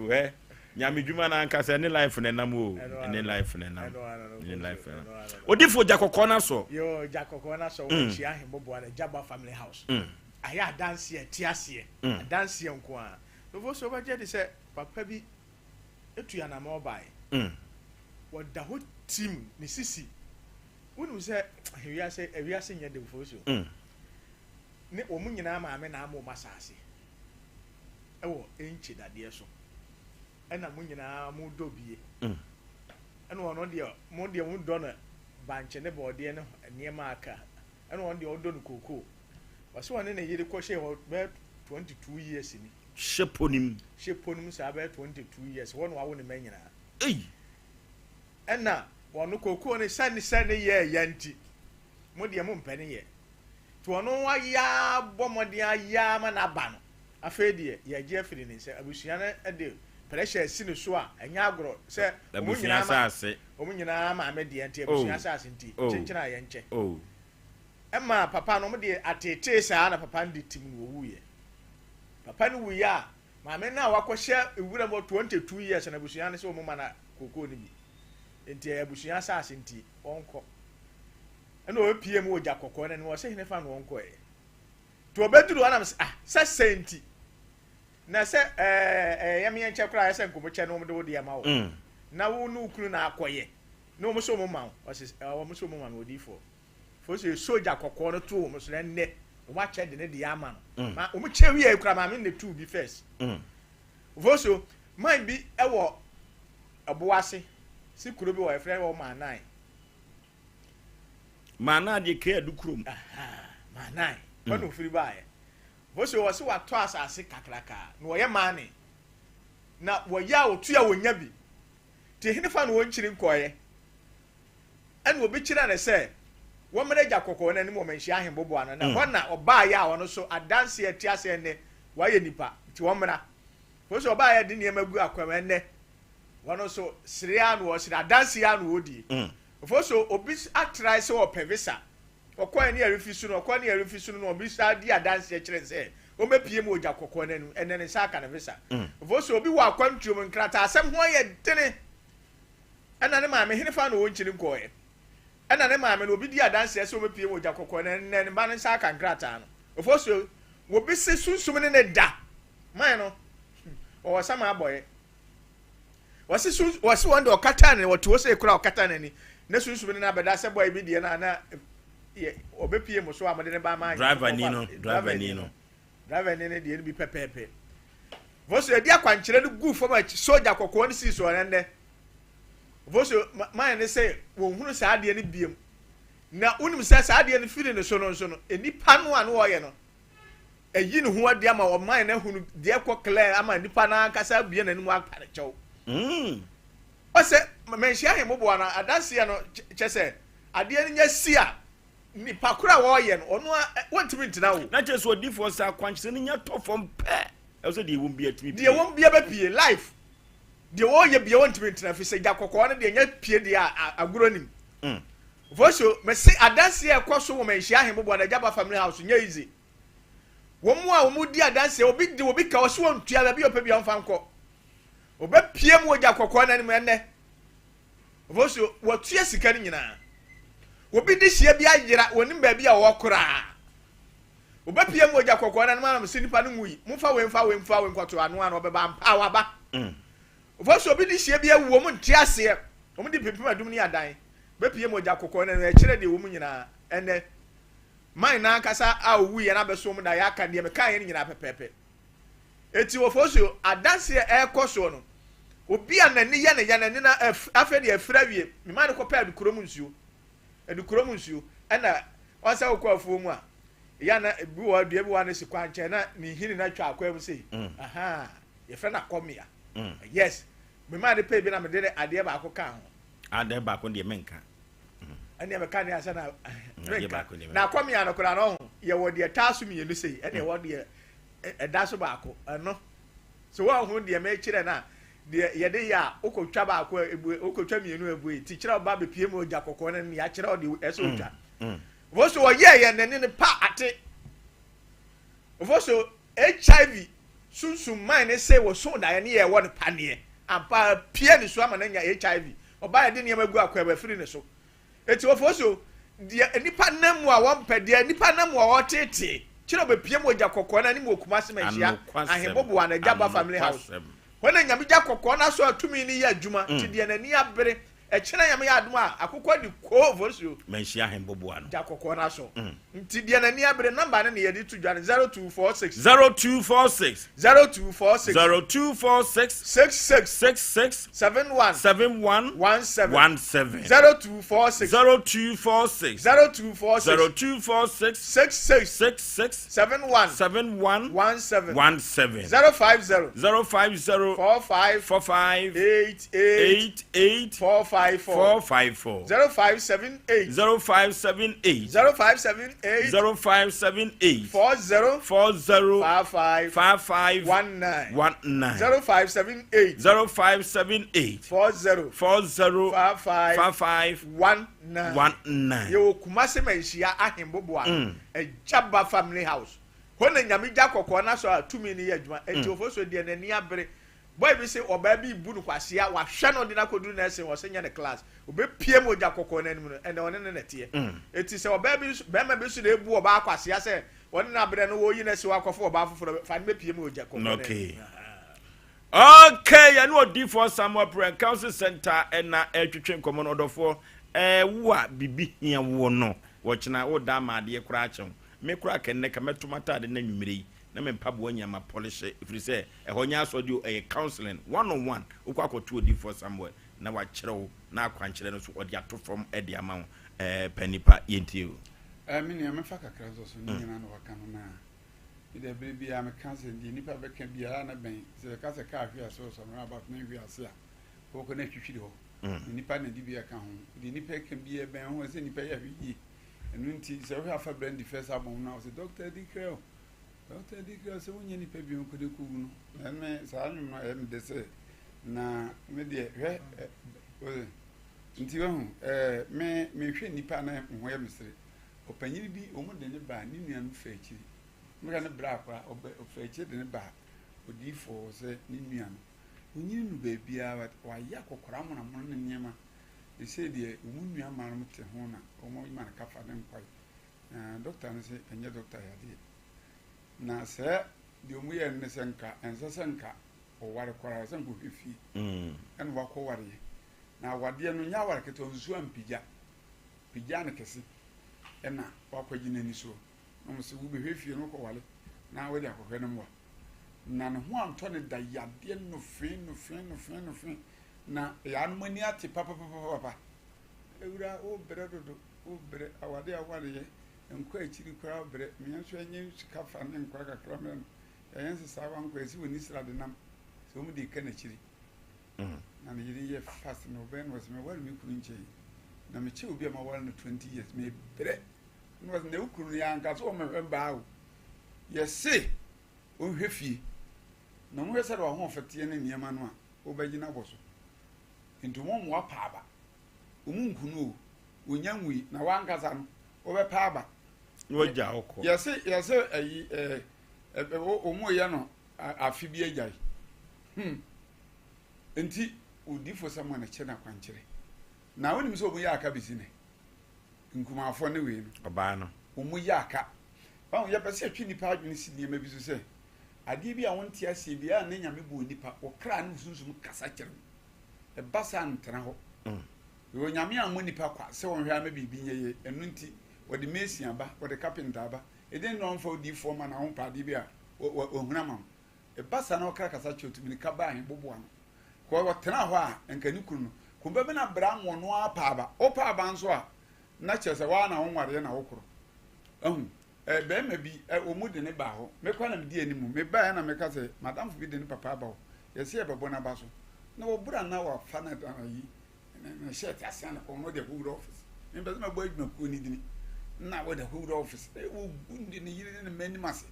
nya me dwuma na anka se ne life ne nam o ne life ne nam odi for jakokko na so yo jakokko na so wo chi ahembobo na Jaba family house aya dance e tiase dance nko a no vo so ba je de se papa bi etu ya na mobile wada ho team ni sisi wonu se ewiase nya de fo so ne omu nyina ma ame na amo masase ewo enchi dade so ena mu nyina mu dobie ena wono de mu do na banche ne bode ne niema aka ena wono de odo no koko wase wone ne yiri ko she 22 years ni sheponim sa ba 22 years wono wa woni manyina ena wono koko ne sane ye yanti mo de mo mpane ye to wono wa ya bomode ya ma na ba no afa de ye je afiri ni se abusua na de pressure si ne so a enya agro se omu nyina ma me de anti abusua sase nti chenchena ye nche ema papa no mo de atete sa na papa ndi tim wo wuye papa no wuya maame na wakɔhyɛ ewura mo 22 years na abusua ne sɛ ɔmo ma na kokoo ne bi nti abusua asase nti ɔnkɔ ɛna ɔpie mu ogya kɔkɔɔ na ne wɔ sɛ hene fa no ɔnkɔ ɛ to obeduru anam sɛ senti na sɛ yɛme yɛnkyɛ koraa sɛ nkomokyɛ no ɔmde wo de ama wo na wo no kunu na akɔyɛ na ɔmo so mo ma wo ɔmo so mo ma no odifo fo so soja kɔkɔɔ no to ɔmo so nne ɔmo akyɛ de ne de ama no ma ɔmo kyɛ wi akura ma me ne two bi first fo so man bi ɛwɔ aboase si kuro bi wɔ efrɛ wɔ maanai de kɛ adukrom maanai ɔno ofiri baayɛ fo so wɔ se watɔ asase kakraka na wɔyɛ maane na wɔyɛ a otua wonya bi te hene fa no wɔnkyiri nkɔyɛ ɛna obi kyerɛ ne sɛ wɔmmerɛ gya kɔkɔɔ no anim wɔ manhyia ahembobo ano na hɔ na ɔbaayɛ a ɔno so adanse ati asɛ nnɛ wayɛ nipa nti wɔmmra fo so ɔbaayɛ de nneɛma gu akwam nnɛ wɔno so sere a no wɔsere adanse a no wɔdi fo so obi atrae sɛ wɔpɛ visa ɔkɔɛ ne yɛrefi so no ɔkɔ ne yɛrefi so no obi sa di adanse kyerɛ sɛ ɔmɛpie mu ogya kɔkɔɔ no anim ɛnɛ ne nsa aka ne visa fo so obi wɔ akwantuom nkrata asɛm ho yɛ dene ɛna ne maame hene fa no wɔnkyiri nkɔɔɛ ɛna ne maame no obi di adanse sɛ ɔmɛpie mu ogya kɔkɔɔ no ɛnɛ ne ba ne nsa aka nkrata no fo so obi se sunsum ne da man no ɔwɔ sama abɔyɛ wɔse wɔn de ɔkata ne wɔte wɔ sɛ kura ɔkata n'ani ne sunsum ne na bɛda sɛ bɔyɛ bi deɛ na obepie mo so amade ne ba ma driver ni no driver ni ne de bi pepepe voso edi akwankyere no gu fam a soja kokko ne si so nne voso man ne say wo hunu saa de ne biem na unim sɛ saa de ne firi ne so no enipa no a no wɔyɛ no eyi ne ho ade ama o man ne hunu de kɔ clear ama nipa na kasa bie na ne mu akpare kyɛw ɔsɛ menhia he mobo na adanse ya no kyɛ sɛ ade ne nya si a nipa kura wɔyɛ no ɔno wɔntimi ntina wo na kyɛ sɛ odifo sa kwankyere ne nya tɔ fam pɛ ɛso de wɔm bia timi de wɔm bia ba pie life de wɔyɛ bia wɔntimi ntina fi sɛ gya kɔkɔɔ no de nya pie de agoro nim voso mesi adanse ya kɔ so wo menhia he mobo na Jaba family house nya easy wɔm a wɔm di adanse obi ka wɔso wɔn tua ba bi opɛ bia ɔmfa nkɔ obepie mu gya kɔkɔɔ na nim enne voso wɔtua sika ne nyinaa obi di hie bi ayira wonim ba bi a wɔkora obepie mu gya kɔkɔɔ na nim anam si nipa no ngui mfa we nkɔto ano ana obeba mpa waba voso obi di hie bi awuo mu nte ase omu di pimpim adum ni adan bepie mu gya kɔkɔɔ na nim kyerɛ de wo mu nyinaa enne man na kasa a owu ye na beso mu da ya aka de me kan ye nyinaa pepepe eti wo foso adanse ɛkɔ no obi anani ya ne na afa de afra wie me ma ne kɔ pa adukurom nsuo ɛna ɔsa okɔ afuo mu a ya na bi wɔ dua bi wɔ na sikwa nkyɛn na ne hini na twa akɔ mu sei aha ye fra na kɔmia yes me ma de pe bi na me de adeɛ ba akɔ ka ho adeɛ ba akɔ de menka ɛne me ka ne asa na menka na kɔmia no kora no ye wɔ de taaso mi yenu sei ɛne wɔ de ɛda so ba akɔ ɛno so wɔn ho de me kyerɛ na de yɛde ya okotwa ba akɔ ebu okotwa mienu ebu ti kyerɛ ba be pie mu ogya kɔkɔɔ na ne ya kyerɛ ɔde ɛso otwa voso wɔyɛ yɛ nani ne pa ate voso HIV sunsum man ne say wo so da yɛ ne yɛ wɔ ne paneɛ ampa pie ne so ama na nya HIV ɔba yɛ de ne magu akɔ ba firi ne so eti voso de nipa nam mu a wɔn pɛ de nipa nam mu a wɔtete kyerɛ be pie mu ogya kɔkɔɔ na ne mu okuma se manhia ahembobo wa na Jaba family house when nyame gya kɔkɔɔ na so atumi ni yɛ adwuma ti de na ni abere ɛkyena nyame yɛ adom a akokɔ di ko voso manhia ahembobo ano gya kɔkɔɔ na so ti de na ni abere number ne yɛ di to dwan 0246 66 71 17 0246 66 71 17 050 45 88 454 0578 40 55 19 0578 40 55 19 yo kumase manhia ahembobo a Jaba family house when the nyami jakoko na so atumi ni adwuma enti Oforisuo de na ni abere boy bi say oba bi bu no kwasia wa hwe no de na kodu na ese wo se nya ne class obe pie mo jakoko na anim no ene one ne nete enti say oba bi be ma bi so na ebu oba kwasia say one na abere no wo yi na se wa kofo oba foforo fa ne pie mo jakoko okay okay ya no di for Samuel Prayer Council Center na etwetwe nkomo no odofo wo a bibi hia wo no wo chena wo da ma de kura achen me kura kenne ka metomata de na nwumire na me mpabo anya ma polish ifiri se ehonya so de counseling one on one ukwa akoto odi for Samuel na wa kyerɛw na akwankyerɛ no so odi ato from edi ama Npe Nipa yentio me ne me fa kakra so ni nyina no waka no na ide bia am cancel di nipa be kan bia na ben se ka se ka hwe aso so no about na hwe ase a ko ko na twitwiri ho nipa na di bia ka ho di nipa kan bia ben ho se nipa ya hwe enu nti se hwe afa brand first album na se Dr. Dikreo se wonye nipa bi on ko de ku no me sa anum na em de se na me de hwe nti ho me hwe nipa na ho ya misiri opanyiri bi omo de ne ba ni nuanu fa akiri mega ne bra kwa ofa de ne ba odi fo se ni nuanu onyiri nu ba bia wa ya kokora mo na mo ne nyema e se de omu nua ma no te ho na omo ma na kafa ne nkwai doctor ne se enye doctor ya de na se de omu ye ne se nka ense se nka o ware kwara se nko hwefi en wa ko ware na wade no nya ware keto nsu ampija pija ne kese ena wa kwaji na ni so no se wo be hwefi no ko wale na we de akohwe no mo na ne ho anto ne da yade no fe na ya no mani ate papa ewura o bere dodo o bere awade awale ye enko akiri kwara bere me nso enye sika fa ne nkwa kakra me no yense sawa nkwa esi woni sra de nam so mu de ka na chiri na ne yiri ye fast no ben was me wal mi kunu nche na me che obi ma wal no 20 years me bere no was ne ukunu ya nka so me ba o ye se o hwefie na mo hwese ro ho fete ne niema no a o ba gina boso nti mo mo apaaba o mu nkunu o nyanwi na wankasa no o be paaba wo ja okọ ye se ayi o mo ye no afi bi agai nti odi fo samo na che na kwankyere na wonim so o mo ya aka bisi ne nkumafo ne we no oba no o mo ya aka ba ye pese atwi nipa adwene si niema bi so se ade bi a wonte asie bi a ne nyame bo nipa o kra ne sunsum kasa kyerem e basa ntena ho yo nyame a mo nipa kwa se won hwe ama bibi nyeye enu nti wode mesi aba wode carpenter aba e den no mfa odi fo ma na ho pade bi a ohuna ma e basa na o kra kasa kyerem ni ka ba hin bobo an ko wo tena ho a enkani kunu no ko be na bra mo no apa aba o pa aba nso a na kyese wa na ho nware na wokoro be ma bi o mu de ne ba ho me kwa na me di animu me ba na me ka se madam fu bi de ne papa ba ho ye se e bebo na ba so na wo bura na wa fa na yi na shirt asan na ko no de hu office me be ma bo adwuma ko ni dini na wo de hu office wo gundi ne yiri ne mani mase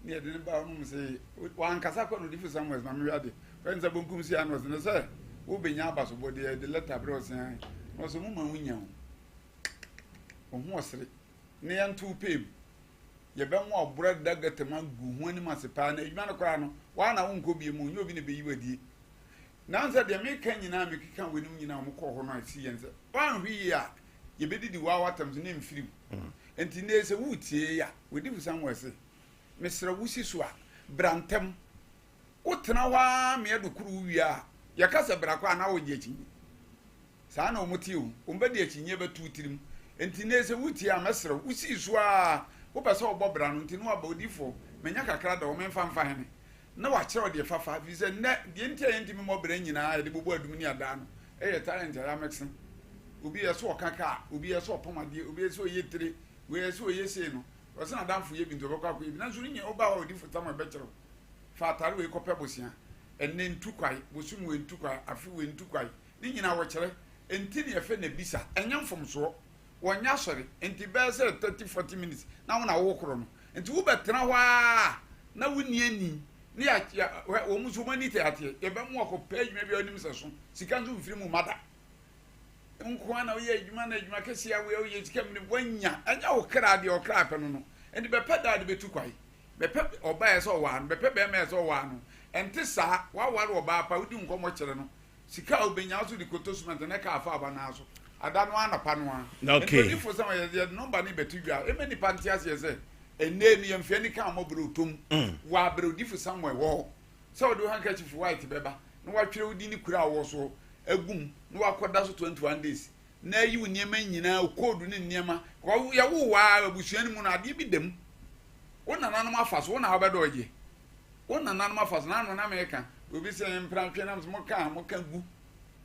ne de ne ba ho mu se wa ankasa ko no di fu somewhere ma me wiade when za bonkum si an was ne se wo be nya ba so bo de letter bro se an no so mu ma wunya ho ho osere ne yan tu pem ye be mo obura daga tema gu ho ani masepa na edwuma no kora no wa na wo nko bie mu nyobi ne be yi wadie na nza de me kan nyina me kika wenim nyina mo kɔ ho no asi yense wan hwi ya ye be didi wa watam ne mfiri enti ne se wutie ya wedi fusan wese me sra wusi so a brantem wotena wa me edukuru wia ya kasa brakwa na wo je chinyi saa na omuti o omba de chinyi be tutirim enti ne se wutie a mesra wusi so a wo pese obobra no nti no abodifo menya kakra da wo memfa mfa hene na wa kire ode fafa bi se ne de ntia yenti me mobra nyina de bobo adum ni ada no e talent ya mexen obi yeso okaka obi yeso opomade obi yeso yetre we yeso yese no wo se na danfo ye bi nto bokwa ko bi na so nye oba wa odifo tama be kire fa tare we kope bosia enne ntukwai bosum we ntukwai afi we ntukwai ni nyina wo kire enti ne efe na bisa enyamfom so wonya sori enti be se 30-40 minutes na wona wo koro no enti wo betena hwa na woni ani ni ya wo muso mani te ate e be mo akopɛ adwuma bi onim se so sika nzo mfiri mu mada nko na wo ye adwuma na adwuma kesi ya wo ye sika mu wanya anya wo kra de o kra pɛ no no enti be pɛ da de betu kwai bepe oba eso wa no bepe be me eso wa no ente sa wa oba pa udi nkomo kire no sika obenya so di kotosment na ka afa aba na so ada no anapa no a okay if for some the number ni betudwa e me ni pantias ye say ene ni yemfia ni ka mo bro tom wa bro di for somewhere wo so do handkerchief white beba no wa twere udi ni kura wo so agum no wa koda so 21 days na yi uniema nyina code ni niema ya wo wa abusuani mu na ade bi dem wona nanom afaso wona ha bedo oye wona nanom afaso na no na America obi se mpranhwe na mo ka gu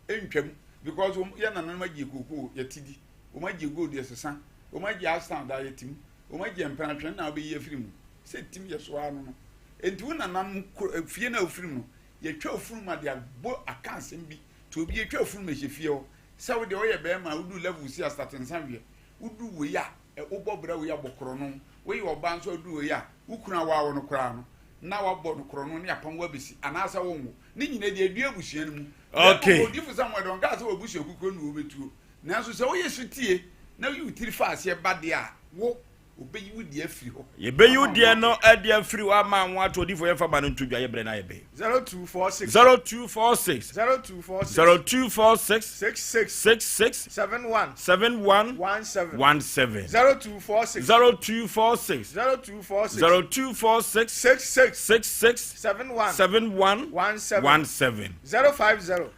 entwam because ya nanom agi kokoo ya tidi o magi gold yesesa o magi stand da yetim o magi mpranhwe na obi ye firim se tim ye so anu no enti wona nanom fie na ofirim no ye twa ofirim ma de agbo akansem bi to obi ye twa ofirim ye fie o se wo de o ye be ma udu level si starting sanwe udu we ya ubobra we ya bokoro no we yo ba nso udu we ya ukuna wa wo no kra no na wa bo no kro no ne apam wa besi anasa wo nwo ni nyina de adua busuan mu okay odi fu samwe don ga se wo busu okuko no obetuo nanso se wo yesu tie na yu tiri fa ase ba de a wo obeyi wudi afiri ho ye beyi wudi no ade afiri wa ma nwa to odi fo ye fa ba no ntudwa ye bre na ye be 0246 66 71 17 0246 66 71 17 050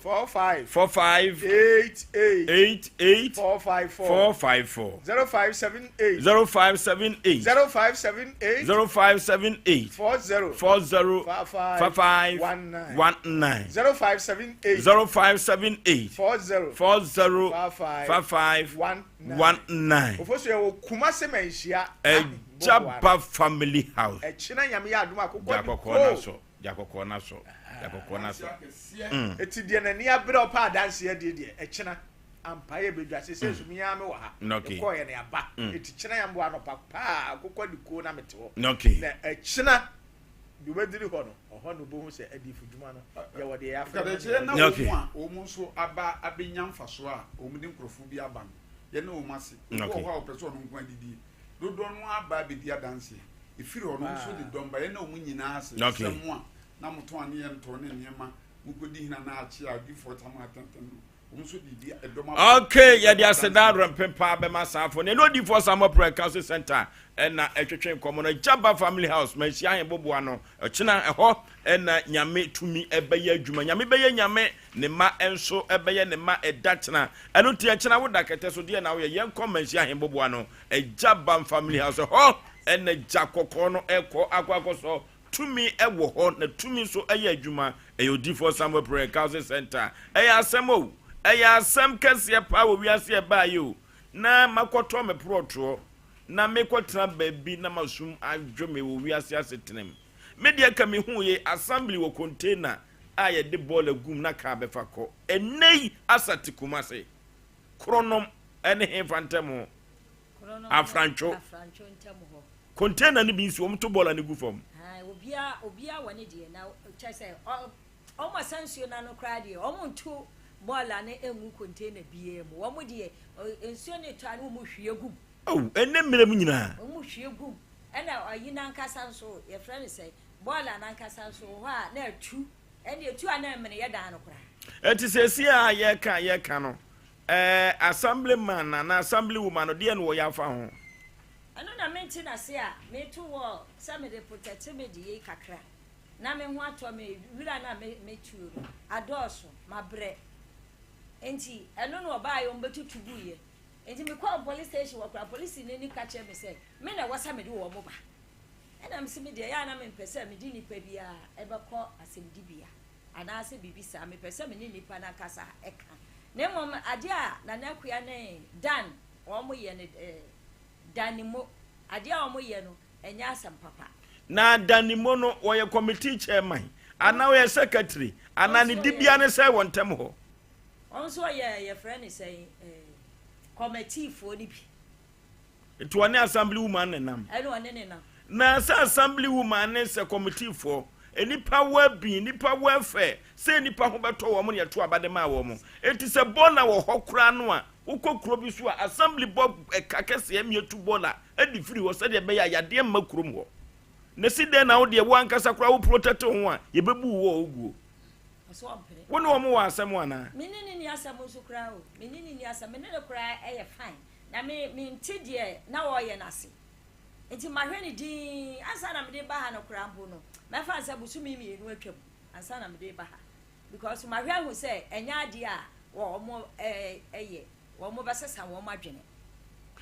45 88 454 0578 40 55 19 0578 40 55 19 Oforisuo Kumase menhia Jabba family house echina nyame ya aduma akokɔ jakokɔ na so eti de nani abre opa adanse de echina ampaye bedwa se sumia me wa ha ko ye ne aba eti china yambo anopa pa akokɔ diko na mete ho na echina dubediri ho no oho no bo hu se adifu dwuma no ye wode ya fa na wo mu so aba abenya mfaso a wo mu de nkrofo bi aba no ye na wo mase ko ho a opeso no nko adidi dodo no aba bedi adanse efiri ho no so de domba ye na wo mu nyina ase semu a na moto ane ye nto ne niema mukodi hina na achi a di for tam atenten no okay ya dia seda rampempa be masafo ne no di for some prayer council center na etwetwe nkomo no Jabba family house ma hia he boboa no kina eho na nyame tumi ebeye adwuma nyame beye nyame ne ma enso ebeye ne ma edatena eno tie kina woda kete so de na wo ye nkom ma hia he boboa no Jabba family house ho na jakoko no eko akwakoso tumi ewo ho na tumi so eye adwuma eyodi for some prayer council center asemo Asem kese pa wo wiase e ba yo na makoto me protro na mekotra baby na masum adwome wo wiase asetenem media ka me hu ye assembly wo container aye de ball agum na ka be fako enei asati kumase kronom ene hefantem afrancho ntamo ho container ni bi nsi wo mto ball na gu fam obia wane de na chese o ma sansuo na no kra de o monto bola ne emu container biem wo mo de ensuo ne to anu mu hwie gum enne mmerem nyina mu hwie gum ena ayi na nkasa nso ye friend say bola na nkasa nso ho a na atu ene atu ana mene ye dan no kra etisesi a ye ka no assemblyman na assembly woman no de no wo ya fa ho eno na menti na se a me to wo sa me de protect me de kakra na me ho ato me wira na me tuo adoso mabre enti eno no oba yo mbetutu buye enti me call police station wakra police ni kache me say me na wasa me de wo mo ba ena me se me de ya na me pese me di nipa bia e be ko asemdi bia ana ase bibisa me pese me ni nipa na kasa eka na mom ade a na nakua ne dan wo mo ye ne danimo ade a wo mo ye no enya asem papa na danimo no wo ye committee chairman ana wo ye secretary ana ni dibia ne say wontem ho onso ye friend say committee for ni bi to one assembly woman nenam eno one nenam na sa assembly woman ne say committee for enipa wa bi nipa wa fe say nipa ho beto wo mo ne to abade ma wo mo enti se bona wo hokura no a wokɔ kuro bi so a assembly bob kakɛse emiatu bola edi free wo sɛ de be ya yade ma kurom ho na si de na wo de wo ankasa kura wo protect ho a ye bebu wo oguo so ampere wo no mo wa asɛm ana menini ni asɛm so kura o menini ni asɛm menene kura fine na me nti de na wo ye nase enti mahwe ni din ansa na me de ba ha no kura mpo no me fa nsa busu mi mienu atwam ansa na me de ba ha because mahwe hu say enya ade a wo mo wo mo basesa wo mo adwene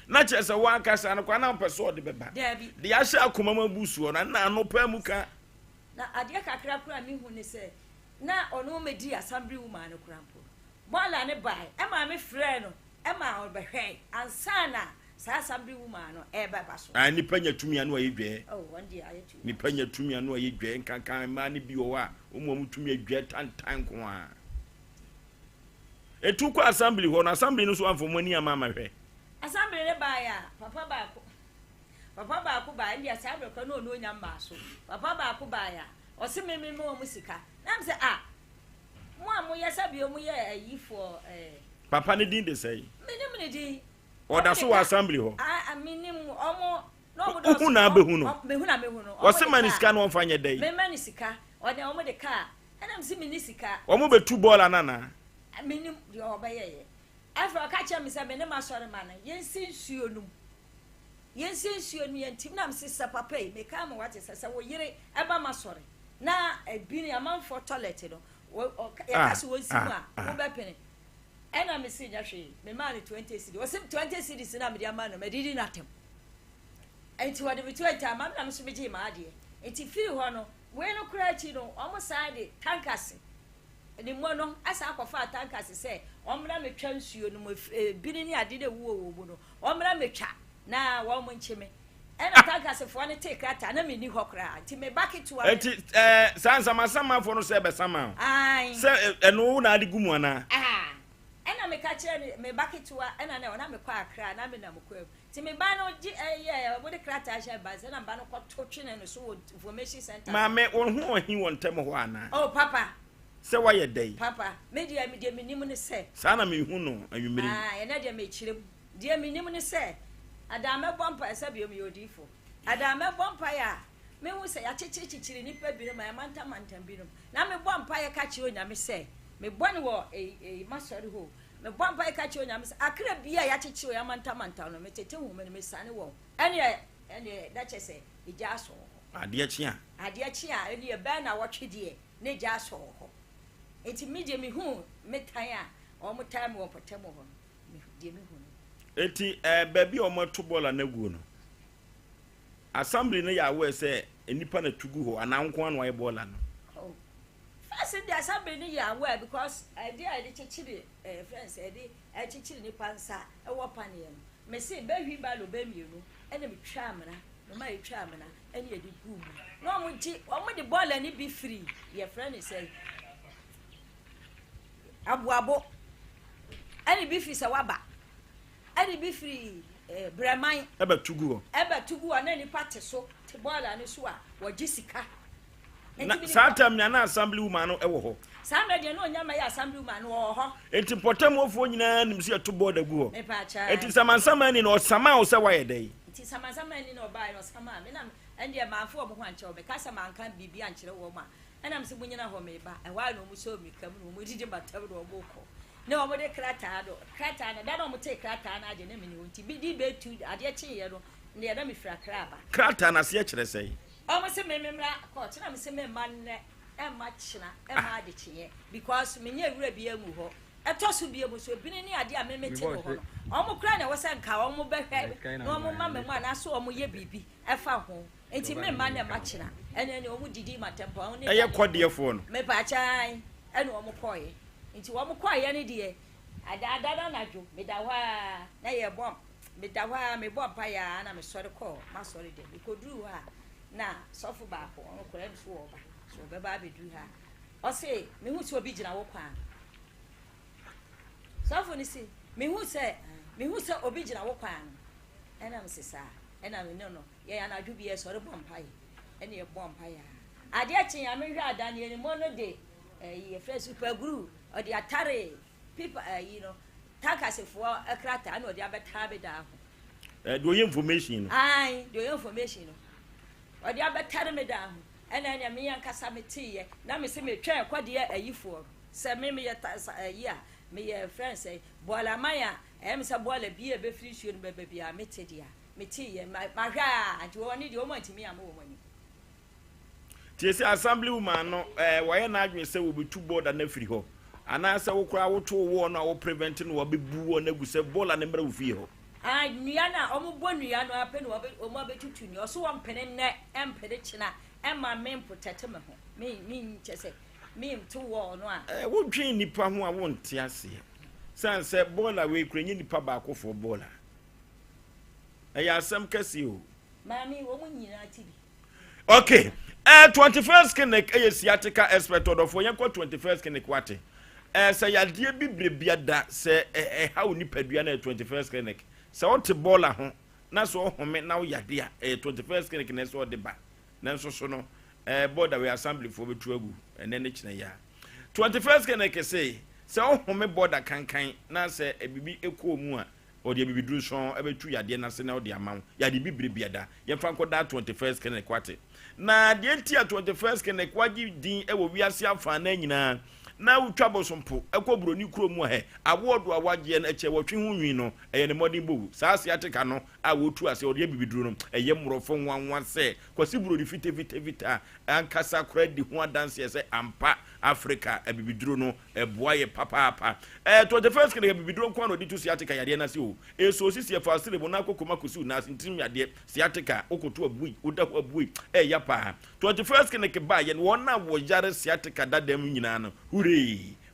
na chese wo akasa no kwa na mpeso de beba de ya hye akoma mabusuo na no pa muka na ade kakra kura mi hu ni say na ono medi assembly woman no kura mpo bola ne bai e ma me frɛ no e ma obehwɛ ansa na sa assembly woman no e beba so a nipa nya tumi anu ayedwe one day ayetu nipa nya tumi anu ayedwe nkankan ma ne bi wo a omo tumi adwe tantan ko a etu ko assembly ho na assembly no so amfomani ama mahwɛ assembly ne ba ya papa ba ko ba ndi assembly ko no nya mba so papa ba ko ba ya o se me mo sika na me say mo amu yesa bi o mu ye ayi for papa ne din de say minim ne din o da so assembly ho minim omo no mo do hu na behu no mehu no o se mani sika no fanya dai me mani sika o de omo de car na me se mini sika o mo betu ball nana minim de o ba ye afro ka che me say me ne ma sori ma na yensi nsuo num yentim na me se papa e me ka mo wate se wo yire eba ma sori na ebini amanfo toilet no ya kasi wonsi mu a wo be pene ena me se nya hwe me ma ne 20 cedi wo se 20 cedi na me dia ma no me didi natem enti wo de me 20 ama na me so me ji ma ade enti firi ho no we no kura chi no omo side tankase ni mo no asa akwafa tankase se omra me twa nsuo no bini ni ade de wo mu no omra me twa na wo mo ncheme ena tankase fo ne take rata na me ni hokra nti me bucket to enti sansa masama fo no se be sama ai se eno na ade gumu ana ena me ka kire me bucket to ena na me kwa akra na me na mo kwa nti me ba no gi wo de krata sha ba se na ba no ko to twene no so information center ma me won hu ohin won tem ho ana oh papa se wa ye dai papa me dia me nim ne se sana me hu no anwumiri ena dia me kire dia me nim ne se adame bompa esa biom yodifo adame bompa ya me hu se ya chichiri nipa bi ma manta bi no na me bompa ya ka chi onyame se me bone wo masori ho me bompa ya ka chi onyame se akra bia ya chichi ya manta no me tete hu me sane wo ene da che se ija so ade chi a ene ba na wotwe de ne ja so ho enti media me hu me tan a o mo time wo potem ho me die me hu eti baby o moto bola na guo no assembly no ya we say enipa na tugu ho ananko anu aye bola no oh first the assembly no ya we because I dey chichiri friends I chichiri ni pansa e wo pane no me say be hwi ba lo be mienu ene me twa amana no ma ye twa amana ene ye di gu mu no mo ji o mo di bola ni be free ye friend say abuabo ene be free say waba ani bi free breman eba tugu na ni party so te bola ni so a wo gisika na satam na assembly woman no ewo ho samra de no nyama ya assembly woman no ho enti potam ofo nyina nim se to boda gu ho me pa cha enti samansama ni no sama o se wa ye dai enti samansama ni no ba no sama me na ende ma afo obo ho anche o be kasa man kan bibi anche wo ma ana mse bunyina ho me ba e wa no mu so mi kam no mu didi batam no mo ko na omo de krata na da no mo te krata na age na me ni wonti bi di be tu ade chi ye no ne da me fra kraba krata na se kire sei omo se me mra court na me se me man ne e ma china e ma ade chi ye because me nya wura bi amu ho eto so bi amu so bi ni ade a me mete no ho omo kra na wo se nka omo behwe no omo ma me mu ana so omo ye bibi e fa ho enti me man ne ma china ene ne omo didi matempo omo ne e ye kodie fo no me pa chai ene omo koye nti wo mo kwa ye ne de ada na dwo me da hwa na ye bom me da hwa me bom pa ya na me sori ko ma sori de me koduru ha na sofu ba ko on kora nso wo ba so be ba be du ha o se me hu se obi gina wo kwa sofu ni si me hu se obi gina wo kwa ena me sesa ena me no ye ya na dwo bi ye sori bom pa ye ena ye bom pa ya ade a chen ya me hwa ada ne mo no de ye fresh super glue or the atare people takase for a crata no the abetabe da ho do information ai do information no or the abetare me da ho ena nya me yankasa metiye na me se me twen kwade ayifo se me ye ya me ye friends say bola maya em se bola bi e be frisuo no be bia metedia metiye ma hwa anti woni de o mantimi am wo mani tie se assembly woman no waye na adwen se wo betu border na free ho ana se wo kra wo to wo no wo prevent no wo be bu wo na gu se bola na mra wo fie ho ah nua na o mo bo nua no ape no o mo betutu ni o so wo mpene ne empede china emma men protect me ho me chese me to wo no a wo dwen nipa ho a wo nte ase san se bola we krenye nipa ba akofo bola ya asem kasi o mami wo mu nyina tibi okay 21st clinic sciatica expert odofo yen ko 21st clinic wate say yade bibrebia da say ha oni padua na 21st clinic say what bola ho na so home na wo yade a 21st clinic na so de ba na so no border we assembly for betu agu ene ne kine ya 21st clinic say home border kankan na say bibi eko mu a odi bibi dru so ebetu yade na se na odi amaw yade bibrebia da ye fa nko da 21st clinic wate na de ntia 21st clinic wagi din e wo wiase afa na nyina na utwabo sompo ekobro ni kuro mu he awodo awagye na eche wotwe hunwi no eye ne modern bowu saase ateka no a wotu ase odi bibiduru no eye mrofo nwanwa se kwasi bro di vita ankasa kredi ho adanse se ampa Africa bibiduru no eboaye papa 21st clinic bibiduru kwa no di tu siateka yade na se o so sisi e fa sire bo na kokoma kusu na ntim yade siateka okoto abui udaho abui ya pa 21st clinic ba ye wona wo yare siateka dadam nyina no huree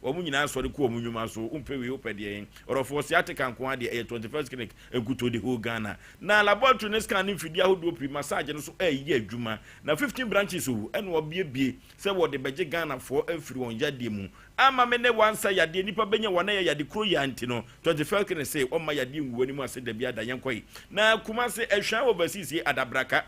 omu nyina so de ko omu nyuma so umpewe opede orofo siateka nko ade 21st clinic eguto de ho Ghana na laboratory ne scan mfidi ahodo pri massage no so yi adwuma na 15 branches o ene obiebie se wo de beje Ghana for afiri won yade mu ama me ne wansa yade nipa benya wona yade kro ya anti no 21st clinic say o ma yade nguwani mu ase da bia da yenkoi na kuma se ehwan overseas adabraka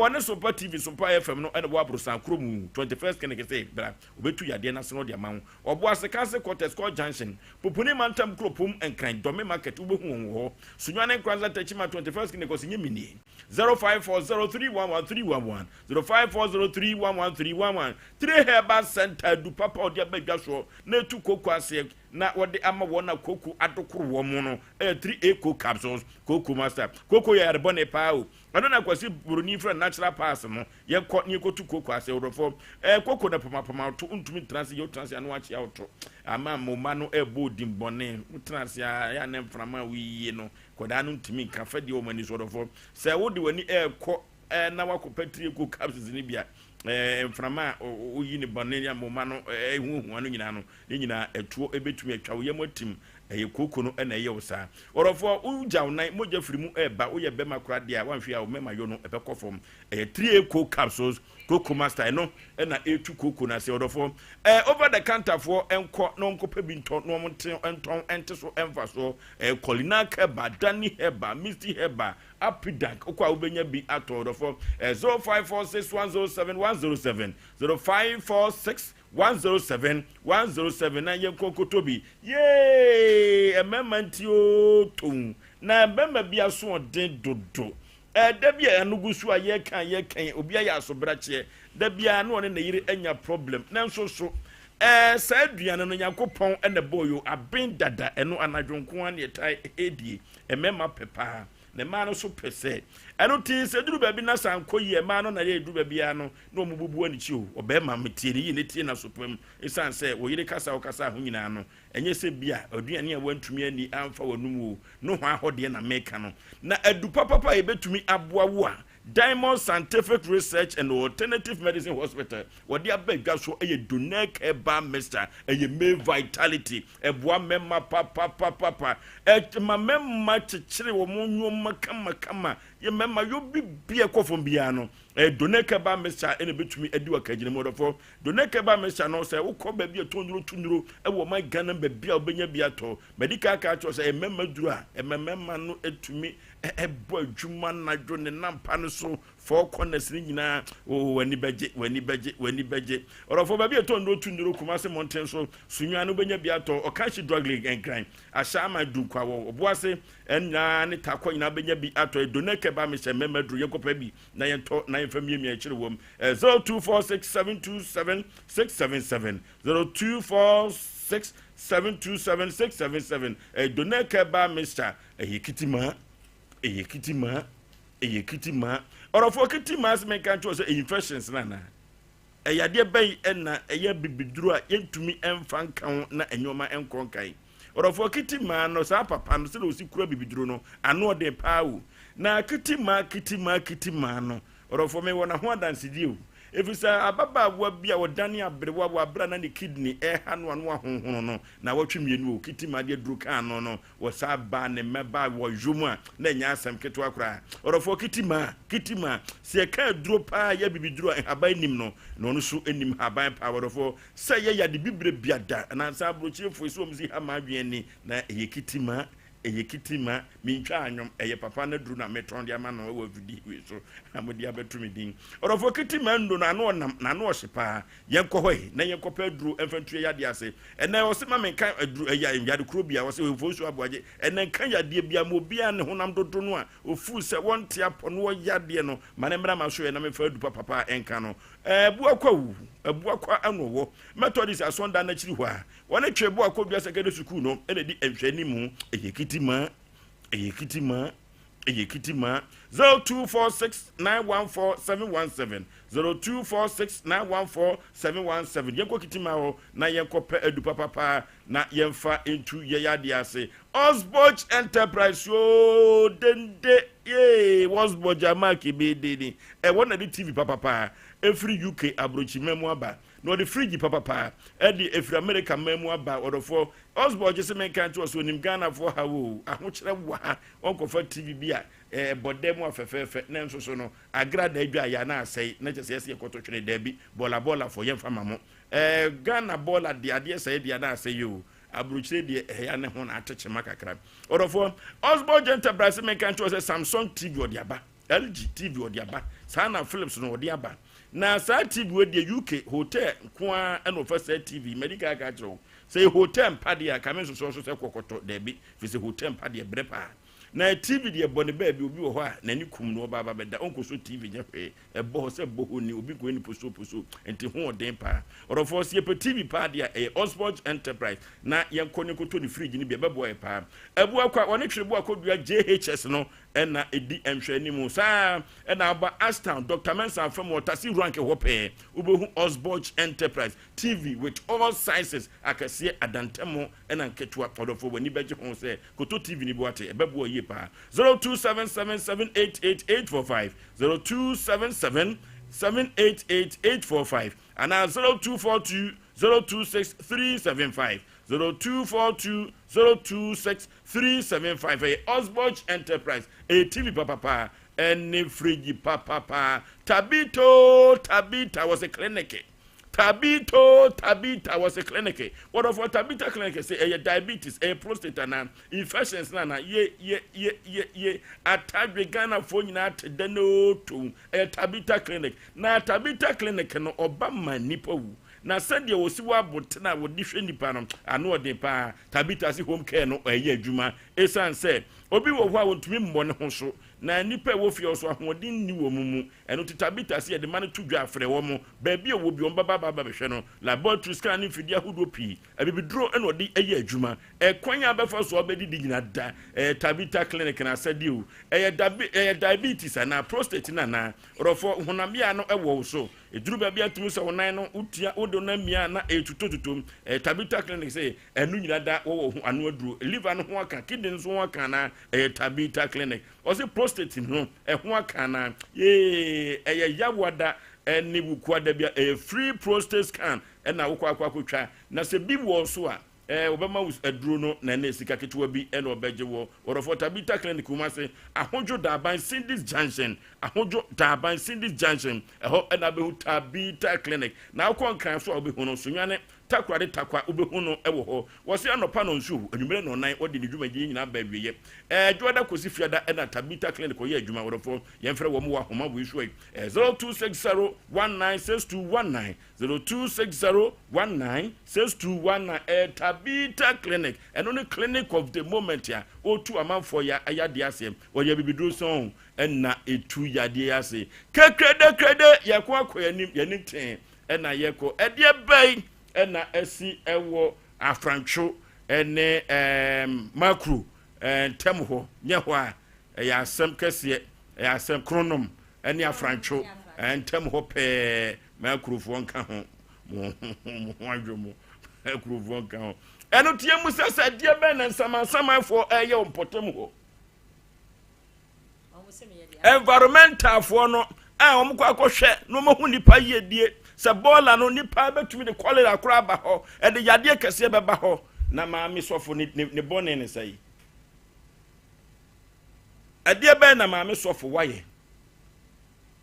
wane Sompa TV Sompa FM no ene bo abrosan kro mu 21st clinic say bra obetu yade na se no de amawo obo ase kase quarters call junction popuni mantam kropum enkran dome market ubehu ho sunwane kwanza tachima 21st clinic osinye mini 0540311311 0540311311 3 Herbal Center du papa odi abadwa so na etu koko ase na wode ama wona koko adokoro wo mu no 3 eco capsules koko master koko ya rebone pa o ano na kwasi buruni fra natural pass no ye ko ni ko tu koko ase odofo koko na pama to untumi transi yo transi anu achi auto ama moma no ebo dimbone transi ya na mframa wiye no koda anu ntimi kafa di o mani so odofo se wode wani ko na wakopatri koko capsules ni bia mframa oyi ni bone ya moma no ehuhu anu nyina no nyina etuo ebetumi atwa wo yemotim koko no na ye wosa orofo ujaw nan moja firimu eba wo ye bema kura dia wanhwe a wo mema yo no ebekofom 3 eco capsules koko master no na etu koko na se orofo over the counter for enko no nko pa bi nton no monten enton ente so enfa so colina heba dani heba misty heba apidak okwa obenya bi ato orofo 0546107107 0546107107 na ye kokotobi ye ememantio to na bemba bia so odin dodo da bia anugusu a ye kan obi aye asobrache da bia no ne yire anya problem na nso so sa aduane no yakopon ene boyo aben dada eno anadwonko an ye tai edie emema pepa ne ma no so pese eno ti se duru ba bi na sanko yi ma no na ye duru ba bia no na omububu ani chi o be ma metiere yi ne tie na so pam isan se wo yire kasa ho nyina no enye se bia aduane a wantumi ani amfa wanumu no ho ahode na meka no na adu papa e betumi aboa wo a Diamond Scientific Research and Alternative Medicine Hospital wodi abegwa so eye Donek eba Mr. eye me vitality eboa memma papa ma memma chichire wo munwom kama ye memma yo bibia kofom bia no Donek eba Mr. ene betumi edi wakagine modofo Donek eba Mr. no se ukọ ba bia tonduro ewo ma Ghana ba bia obenya bia to medical card so se memma duru a memma no etumi ebo adwuma na dwo ne nampa no so four corners ni nyina wani beje orofo ba bi eto ndo tu nduro Kumasi mountain so sunwa no benya bi ato okashi drug league and crime ashama du kwa wo oboase enna ne takwa nyina benya bi ato edoneke ba me memedru yekopa bi na yento na yefamie mi akire wom 0246727677 0246727677 doneke ba Mr. Eyekitima orofo kitima as men kan cho say infections na eyade bai na eye bibiduru a yentumi emfa kan na enyoma enkonkan orofo kitima no sa papa no se osi kura bibiduru no ano de paawu na kitima no orofo me wona ho adansidie o efisa ababa wa bia wodane abrewa wa abra na ne kidney hanu anu ahonhono no na watwemienu o kitima de duru kan no wo sa ba ne meba wo jomu a na nya asem keto akora orofo kitima se ka duru pa ya bibiduru haban nim no no so enim haban pa orofo se ye ya de bibre biada na sa brochi fo so omzi ha ma adwen ni na eyekitima mintwa anyom eye papa na duru na metron dia ma no wa vidi we so amodi abetumi din orofo kitima ndo na no nam na no hyepa yenko hoye na yenko pa duru enfantue yade ase ena o se ma menkan aduru eya yade krobia wo se Oforisuo Aboagye ena kan yade bia mo bia ne honam dodo no a ofu se wonte apo no yade no mane mra ma so ye na me fa du papa enka no bu akwa anowo methodist asonda na chiri hwa wona twe bu akwa bia sekede school no ene di enhwani mu eyekitima 0246914717 0246914717 yenko kitima ho na yenko pe edu papa na yemfa entu yeyade ase Osborge Enterprise yo dende Osborge amaki be deni wona di TV papa every UK abrochi memu aba no the fridge papa the every America memu aba odofo Osborge se men kan to so nim Ghana for hawo ahokyere wa onko fa TV bia bodem afefefe na nso so no agrada adwa ya na asai na chese yesi ekototwene dabi bola for yemfa mamo Ghana bola de ade sai de na asai yo abrochi de ya ne ho na ateche makakra odofo Osborge Enterprise men kan to say Samsung TV odiaba LG TV odiaba sana Philips no odiaba na sa TV we de UK hotel kwa and offer TV medical gajro say hotel mpade a kamen so say kokoto debi fi say hotel mpade brepa na TV de bone baby obi wo ho a na ni kum no baba beda onko so TV nya hwe ebo se boho ni obi ko ni poso enti ho den pa orofo se pe TV pa de a Osborge Enterprise na yenko ni koto ni fridge ni be bebo e pa ebu akwa woni twere akodua JHS no ena edi enhwani mu sa ena aba Aston Dr. Mensa from Otasi rank hope ubehu Osborge Enterprise TV with all sizes akase adantemo ena nketwa orofo woni beje ho se koto TV ni boate ebebo ye pa 0277788845 0277788845 and 0242026375 0242026375 Osborge Enterprise a TV papa and free papa Tabita was a clinic. Tabita was a clinic. What of what Tabita clinic say? A diabetes, a prostate, and infections. Nana, ye. At Ghana phone not the no to a Tabita clinic. Na Tabita clinic no Obama nipo. Na said you was what na would different nipa. I know the pa Tabita si home care no a year Juma. Esan said, Obi wo want to me one honso. Na nipa wo fi oso ahoden ni wo mumu eno Tabita se de mane to dwa afre wo mo ba bia wo bi on baba behwe no laboratory scan ni fidi ahodo pi abibidro eno de eye adwuma kwanya abefa so obedi digina da Tabita clinic na sadi o diabetes na prostate na rofo honamia no ewo so eduru ba bia tumi se wonan no utia odo na mia na etutotutom Tabita clinic say enu nyina da wo anu aduru liver no ho aka kidney so ho aka na Tabita clinic o se prostate no ho aka na yawada eni wukwada bia free prostate scan na wo kwakwa na se bi wo so a obama aduro no na na sika ketwa bi na obeje wo orofo Tabita clinic ma se ahojo daban Sindis Junction eho na be Tabita clinic na akon kan so obi hono so nwane takwa de takwa obehu no ewo ho wo se anopa no nsu anwumere no nan odi ne dwuma gi nyina ba wiye joda kosi fiada na tabita clinic ye adwuma worofo ye mfre wo mo wa homa bo isu 0260196219 0260196219 tabita clinic eno ne clinic of the moment ya otu amanfo ya ayade asem wo ye bibiduro so na etu yade ase krede yakwa akoyanim yanim ten na yeko ede bai na asi ewo afrancho ene makro tem ho nye ho a ya asem kese ya asem kronom ene afrancho tem ho pe makrofo nka ho mo adwomo makrofo nka ho eno tie mu sesa de bai na nsama fo eye ompotem ho environmental for no omko akohwe no mahu nipa yedie se bola no nipa betumi de kwalera akora ba ho e de yade kese beba ho na maami sofo ne bone ne sai ade be na maami sofo waye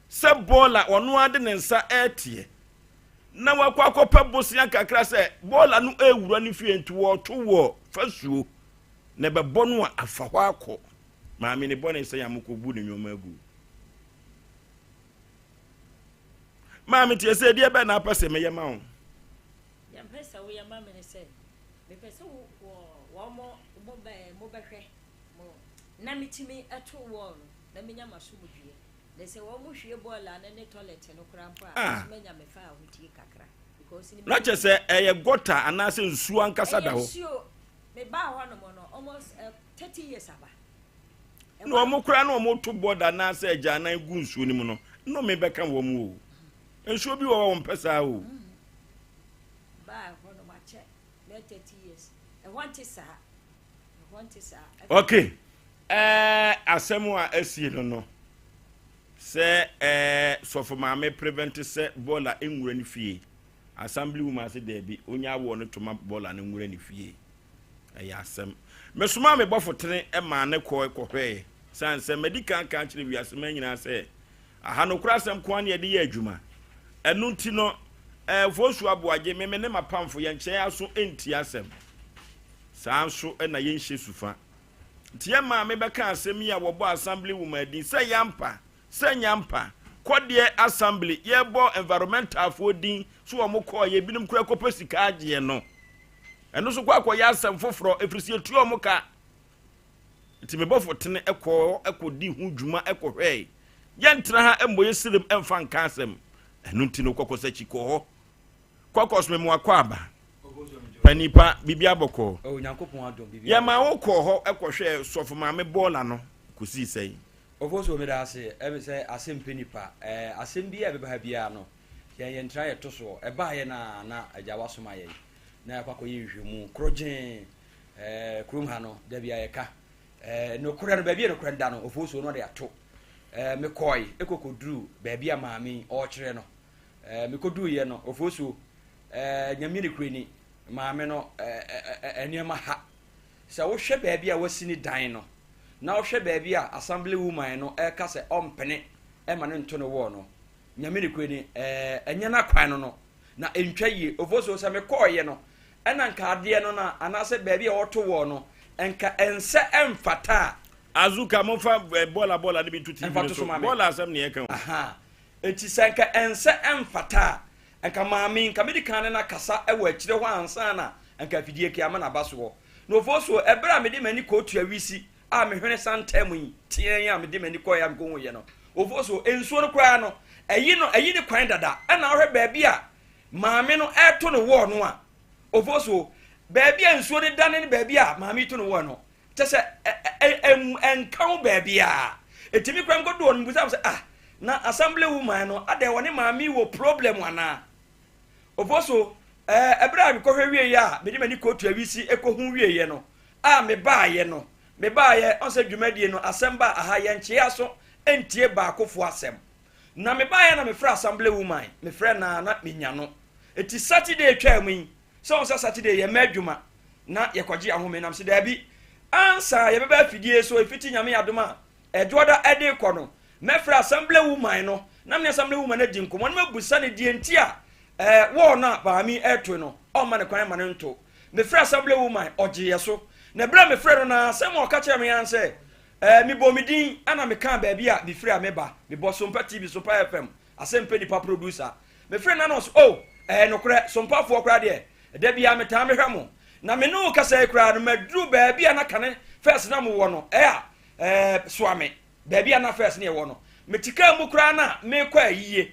se bola ono ade ne nsa etie na wakwa akopa bosia kakra se bola no ewura ne fie ntu wo to wo fasuo ne bebo no afa ho akọ maami ne bone se yamukobu ne nyoma agu Mami tie se die be na pese me yema ho. Ya pese wo yema me ne se. Me pese wo mo behwe mo. Na mitimi ato wo na menya masumu due. De se wo mo hwie bola na ne toilet no kura mpo a menya me fa ahuti kakra. Because ni na che se eye gota anase nsuo ankasa da ho. Nsuo me ba ho no mo no almost 30 years aba. No mo kura no mo to boda na se agya na gu nsuo ni mu no me beka wo mu o. Ensuo bi wo mpesa o ba ho no ma che 30 years I want it sir okay asemu a asie no se sofo maame prevent se bola enwura ni fie assembly woman se there bi onya wo no toma bola na enwura ni fie ya asem mesoma me bofotere e ma ne ko hwe sanse medical kan kire wi asem nyina se aha no kura asem ko an ye de ya adwuma enunti no Oforisuo Aboagye me ne mapamfo ye nche aso enti asem sanso na ye nhye sufa tie ma me beka asem ya wo bo assembly woman din se nyampa kodie assembly ye bo environmental for din so wo mko ye binum kura kopesika agye no eno so kwa ya asem foforo efrisie tu o mka ti me bofo tene ekodi hu dwuma ekohwe ye ntra ha emboye sirem emfa nka asem enunti no kokose chiko ho kokos me mo akwaba panipa bibia boko nyankopon adom bibia ya ma wo ko ho ekohwe sofo ma me bola no kosi sei Oforisuo me da ase e be say Asem Npe Nipa asem bia be ba bia no ye ntra ye to so e ba ye na agya wasoma ye na yakwa ye hwemu krogen krum ha no da bia ye ka no kura no ba bia no kura da no Oforisuo no de ato me koi ekokodru ba bia maami o kire no me kodu ye no Oforisuo nyamini kreni maame no eniema ha se wo hwe ba bia wasini dan no na wo hwe ba bia assembly woman no ka se ompene ma ne nto no wo no nyamini kreni enye na kwan no na entwa ye Oforisuo se me koye no ena nka ade no na anase ba bia wo to wo no enka ense emfata azuka mo fa bola ni bituti bola asem ne yeka aha eti sanka ense emfata enka maami nka medical na kasa ewa akire ho ansa na enka fidie kiama na baso no Oforisuo ebra me de mani ko tu awisi a me hwene santam yi tie ya me de mani ko ya me ko ye no Oforisuo ensuo no kra no eyi ni kwan dada na hwe ba bia maami no eto no wo no a Oforisuo ba bia ensuo de dane ne ba bia maami to no wo no tese enkan ba bia etimi kwan godo on busa say na assembly woman no ade woni maami wo problem ana Oforisuo ebra bi ko hwe ya me de mani ko tu awisi ekohu wie ye no me ba ye on se dwumadie no asemba aha ye nche aso entie ba akofo asem na me ba ye na me fra assembly woman me fra na menya no eti Saturday twa mu so on Saturday ye madwuma na ye kwaje ahome nam se da bi ansa ye beba fidie so efiti nyame adoma edoda ede kono me fra assembly woman no na me assembly woman na dinkomo na mabusa ne die ntia wo na ba mi eto no o ma ne kwan ma ne nto me frɛ assembly woman ɔgye so na bra me frɛ no na sɛ mo ka kyerɛ me yan sɛ mi bɔ mi din ana me kan ba bi a me frɛ a me ba me bɔ Sompa TV Sompa FM Asem Npe Nipa producer me frɛ na no so no korɛ Sompa fo kora de da bia me ta me hwɛ mo na me no kasa kora no maduru ba bia na kane first na mo wɔ no soame ba bia na first ne wɔ no me tika mu kora na me kɔ ayiye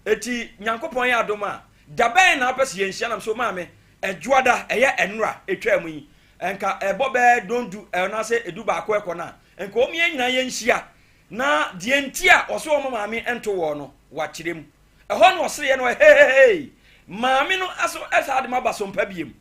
eti nyankopɔn yɛ adom a daban na apɛse yɛ nhyia nam so ma me edwoada ɛyɛ enura etwa mu yi enka ɛbɔ bɛ dondu na sɛ edu ba akɔ ɛkɔ na enka omie nyina yɛ nhyia na die ntia ɔso ɔmo maame ento wɔ no wakyerɛ mu ɛhɔ no ɔsere yɛ no hey maame no aso ɛsa ade ma ba Sompa biem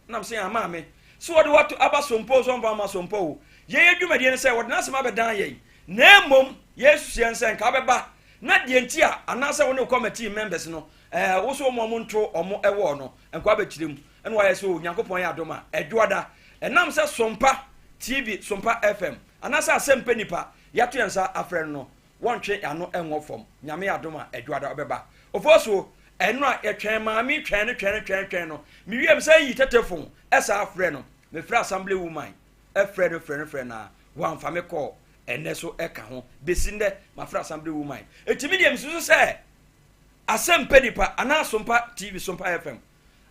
nam sɛ maame so wɔde wato aba Sompa so mfa ma Sompa o yɛ dwumadie no sɛ wɔde nasɛm abɛdan yɛ na mmom yesu yɛn sɛ nka bɛba na die ntia anasɛ wo ne committee members no wo so mo nto omo ɛwɔ no enko abekyire mu ɛna wayɛ so nyankopɔn yɛ adom a ɛdwoada ɛnam sɛ Sompa TV Sompa FM anasɛ Asem Npe Nipa yato yansa afrɛ no wɔntwe ano ɛnwɔ fam nyame yɛ adom a ɛdwoada ɔbɛba Oforisuo ɛno a yɛtwɛn maame twɛn no miwiem sɛ yi tetefon ɛsa afrɛ no me frɛ assembly woman ɛfrɛ na wɔamfa me kɔ ɛnɛ so ɛka ho besinde ma frɛ assembly woman etimi deɛ msusu sɛ Asem Npe Nipa ana Sompa TV Sompa FM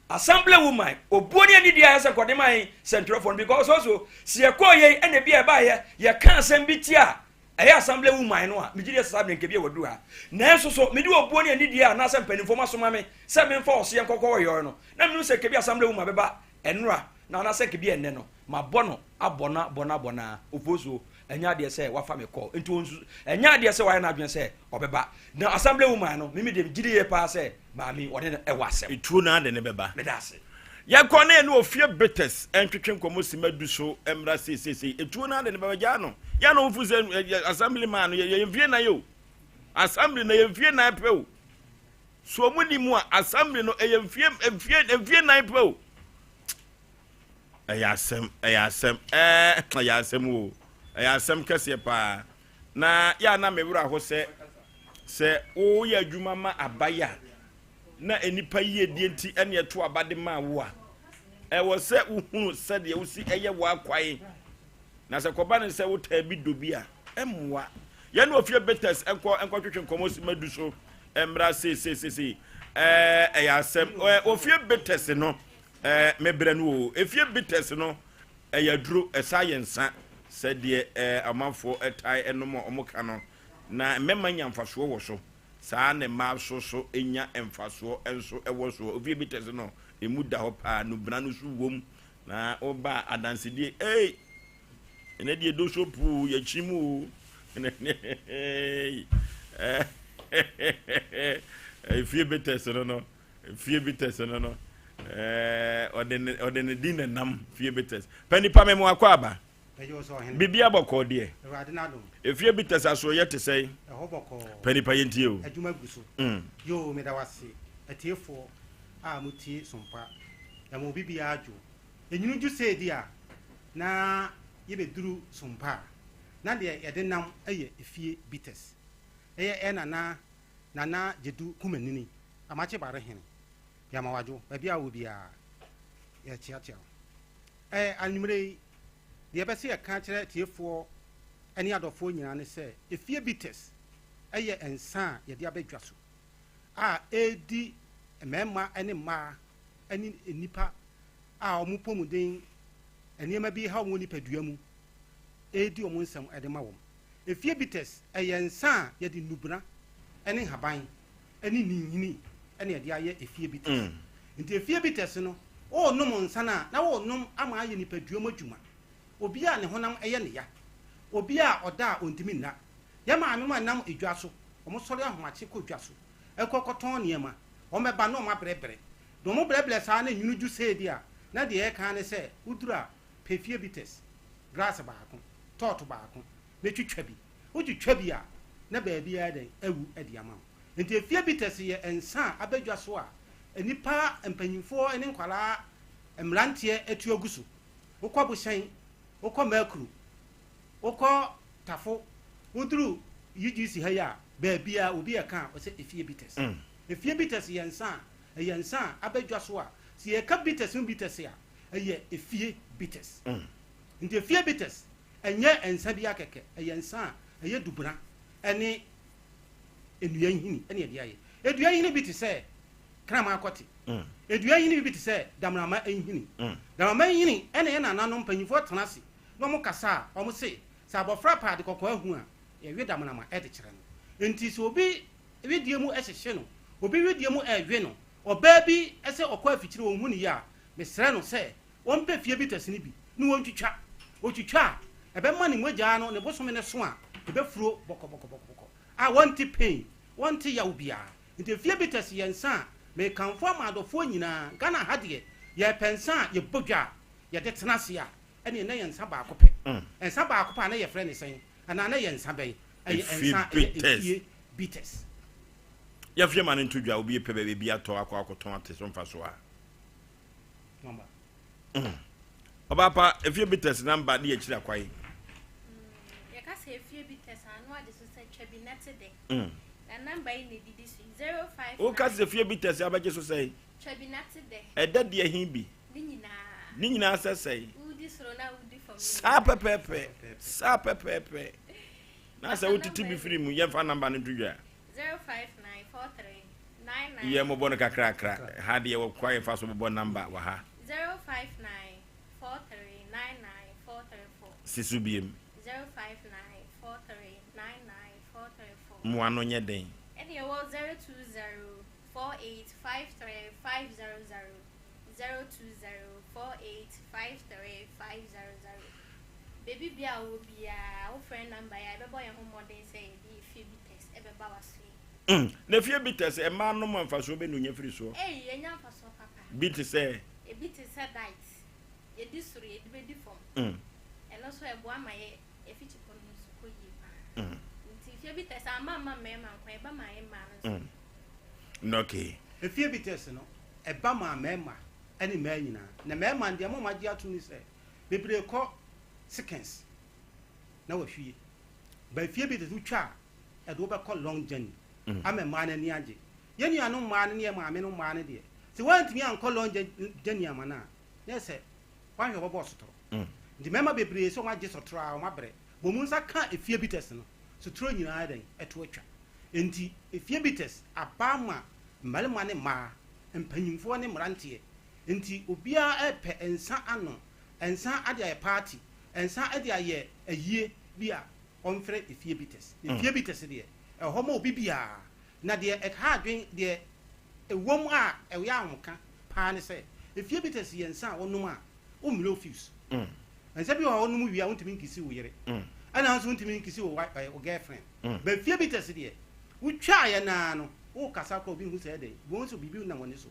assembly woman obuoni ani dia yɛ sɛ kɔde man centrophone because also si ɛkɔ yɛ ɛna bi ɛba yɛ ka asɛm bi tia ɛyɛ assembly woman no a migye sɛ sabe nkebie wadu ha nanso so mede obuoni ani dia ana sɛ mpanimfo masoma me sɛ memfa ɔse nkɔkɔ yɔ no na menu sɛ kebie assembly woman bɛba ɛnora na ana sɛ kebie ɛnɛ no ma bɔ abɔna Oforisuo enya de sɛ wafa me call nti onsu enya de sɛ wayɛ na adwen sɛ obeba na assembly woman no mimi de gidi ye pa sɛ maami wɔde e wasɛm etuo na de ne bɛba me da se ya kɔ ne no ofie betes entwetwe nkomo simadu so emra sesese etuo na de ne bɛba gya no ya no mfu sɛ assembly man no ye vie na yo assembly na ye vie na pe o so mu ni mu a assembly no ye vie na pe o ayasem o ayasem kase pa na ya na mewura ho se o ya adwuma ma abaya na enipa yie die nti ene eto abade ma wo a wo se uhunu se de wo si eye wo akwae na se koba ne se wo ta bi dobi a emwa ya na ofie betes enko twetwe nkomo si madu so emra se ayasem ofie betes no mebre no efie betes no ayaduro esayensa sɛdeɛ amanfo ɛtai ɛnom ɔmoka no na mɛma nya mfasoɔ wɔ so saa ne ma so enya mfasoɔ enso ɛwɔ so ofie bi tɛse no emu da hɔ paa no bra no so wom na oba adansedie ene die do so pu ya chimu efie bi tɛse no ɔde din na nam fie bi tɛse panipa memo akɔ aba bibia bɔkɔ deɛ efie bi tɛsa so yɛ te sɛ panipa yɛntie o adwuma gu so yo me da wase atiefo a mutie Sompa ya mo bibia adwo enyinu ju sɛ di a na yɛbɛduru Sompa na deɛ yɛde nam ɛyɛ efie bites ɛyɛ nana jedu kumanini amache bare hene ya mawadwo bibia wo bia ya chiatia anwumre de bɛse yɛ ka kyerɛ tiefo ani adɔfo nyina ne sɛ efie bites ɛyɛ ensa yɛde abɛdwa so a edi mɛma ɛne mma ɛne nipa a ɔmo pomuden ɛnema bi ha ɔmo nipa dua mu edi ɔmo nsɛm ɛde ma wɔm efie bites ɛyɛ ensa yɛde nubra ɛne haban ɛne ninhini ɛne yɛde ayɛ efie bites nti efie bites no o nom nsa na o nom ama ayɛ nipa dua mu adwuma obi a ne honam ɛyɛ ne ya obi a ɔda a ontimi nna ya maame mu nam edwa so ɔmo sɔre ahomakye kɔ dwa so ɛkɔkɔtɔn niema ɔmo ba no ɔmo abrɛbrɛ do ɔmo brɛbrɛ saa na nyunu ju sɛ di a na de ɛka ne sɛ udura pefie bites grass baako tɔɔto baako betwitwa bi wotwitwa bi a na baabi a den awu ɛde ama nti efie bites yɛ ensa abadwa so a enipa mpanyinfoɔ ne nkwalaa mmeranteɛ etu agu so wokɔ bohyɛn wokɔ makru wokɔ tafo woduru UGC ha ya baabia obi aka o se efie bites yɛ nsa ɛyɛ nsa abɛdwa so a si yɛka bitters mu bitters a ɛyɛ efie bitters nti efie bitters ɛnyɛ nsa bi akɛkɛ ɛyɛ nsa a ɛyɛ dubra ɛne enua hini ɛne ɛde ayɛ edua hini bi te sɛ krama akɔte edua hini bi te sɛ damrama hini damrama hini ɛne yɛ nananom mpanyinfoɔ tena ase na ɔmo kasa a ɔmo se sɛ abɔfra paade kɔkɔɔ ahu a yɛwe damrama ɛde kyerɛ no nti sɛ obi wedie mu ɛhyehyɛ no obi wedie mu ɛwe no ɔbaa bi ɛsɛ ɔkɔ afikyire wɔn hu ne yɛ a mesrɛ no sɛ wɔmpɛ fie bi tasini bi ne wɔntwitwa otwitwa a ɛbɛma ne mogyaa no ne bosome ne so a ɛbɛfuro bɔkɔbɔkɔbɔkɔ a wɔnte pain wɔnte yaw biara nti fie bi tasi yɛn nsa a mekamfo amaadɔfoɔ nyinaa Ghana ha deɛ yɛpɛ nsa a yɛbɔ dwa a yɛde tena ase a ɛne ɛnɛ yɛ nsa baako pɛ nsa baako pɛ a na yɛfrɛ ne sɛn anaa na yɛ nsa bɛn ɛyɛ nsa ɛfie bitters yɛfie ma no nto dwa obi pɛ baabi atɔ akɔtɔn ate so mfa so a Obapa, if you beat us number, dear Chilaquai. You can say if you beat us, I know this is a Chebinette day. And number in the 05. Oh, cast if you beat us, I just to say Chebinette day. A dead dear himby. Nina say, Sapa pepe, Sapa pepe. Now, I want to be free, you have a number in Julia. 05943 Yeah, Mobonica crack. Had you acquired fast one number, Waha. 05943994434. Sisubium 05943994434. Moano your day. And you will 02048535000. Baby Bia will be our friend number. I remember your home more than say if you be test ever bawas. The few bitters a man no man for so many new free so. Eh, you're not for so papa. Bit to say a bit is a diet. A disorder, it may differ. And also a boy my if it's a conus. If you be test, I'm mamma, ma'am, and by my man. Okay. If you be testing, a bama memma, any man, the man, the moment dear to me say, baby, call seconds. Now, if you, but if you be the two child, a dober call long journey. I'm a man and yaji. Yenny are no man near my men, no man, dear. So, one to me, and call long journey, mana. Yes, sir. Why your boss? The member be so much just a trial, my bread. But Munsa can't if you be testing. So, throw you either at Twitcher. Indeed, if you be test, a palma, Malamane ma, and penning for them rantier. Indeed, Ubia epe and San Anno, and San Adia party, and San Adia a year, be on Fred if you be test. If you be tested, a homo bibia. Nadia a hard drink, dear, a woman, a young pan say, if you be tested and San or no ma, low fuse. And some of our own movie, I want to make you see, and I want to make you see white by your girlfriend. But if you be tested, we try and now, oh, Casako being who said they won't be built now on this.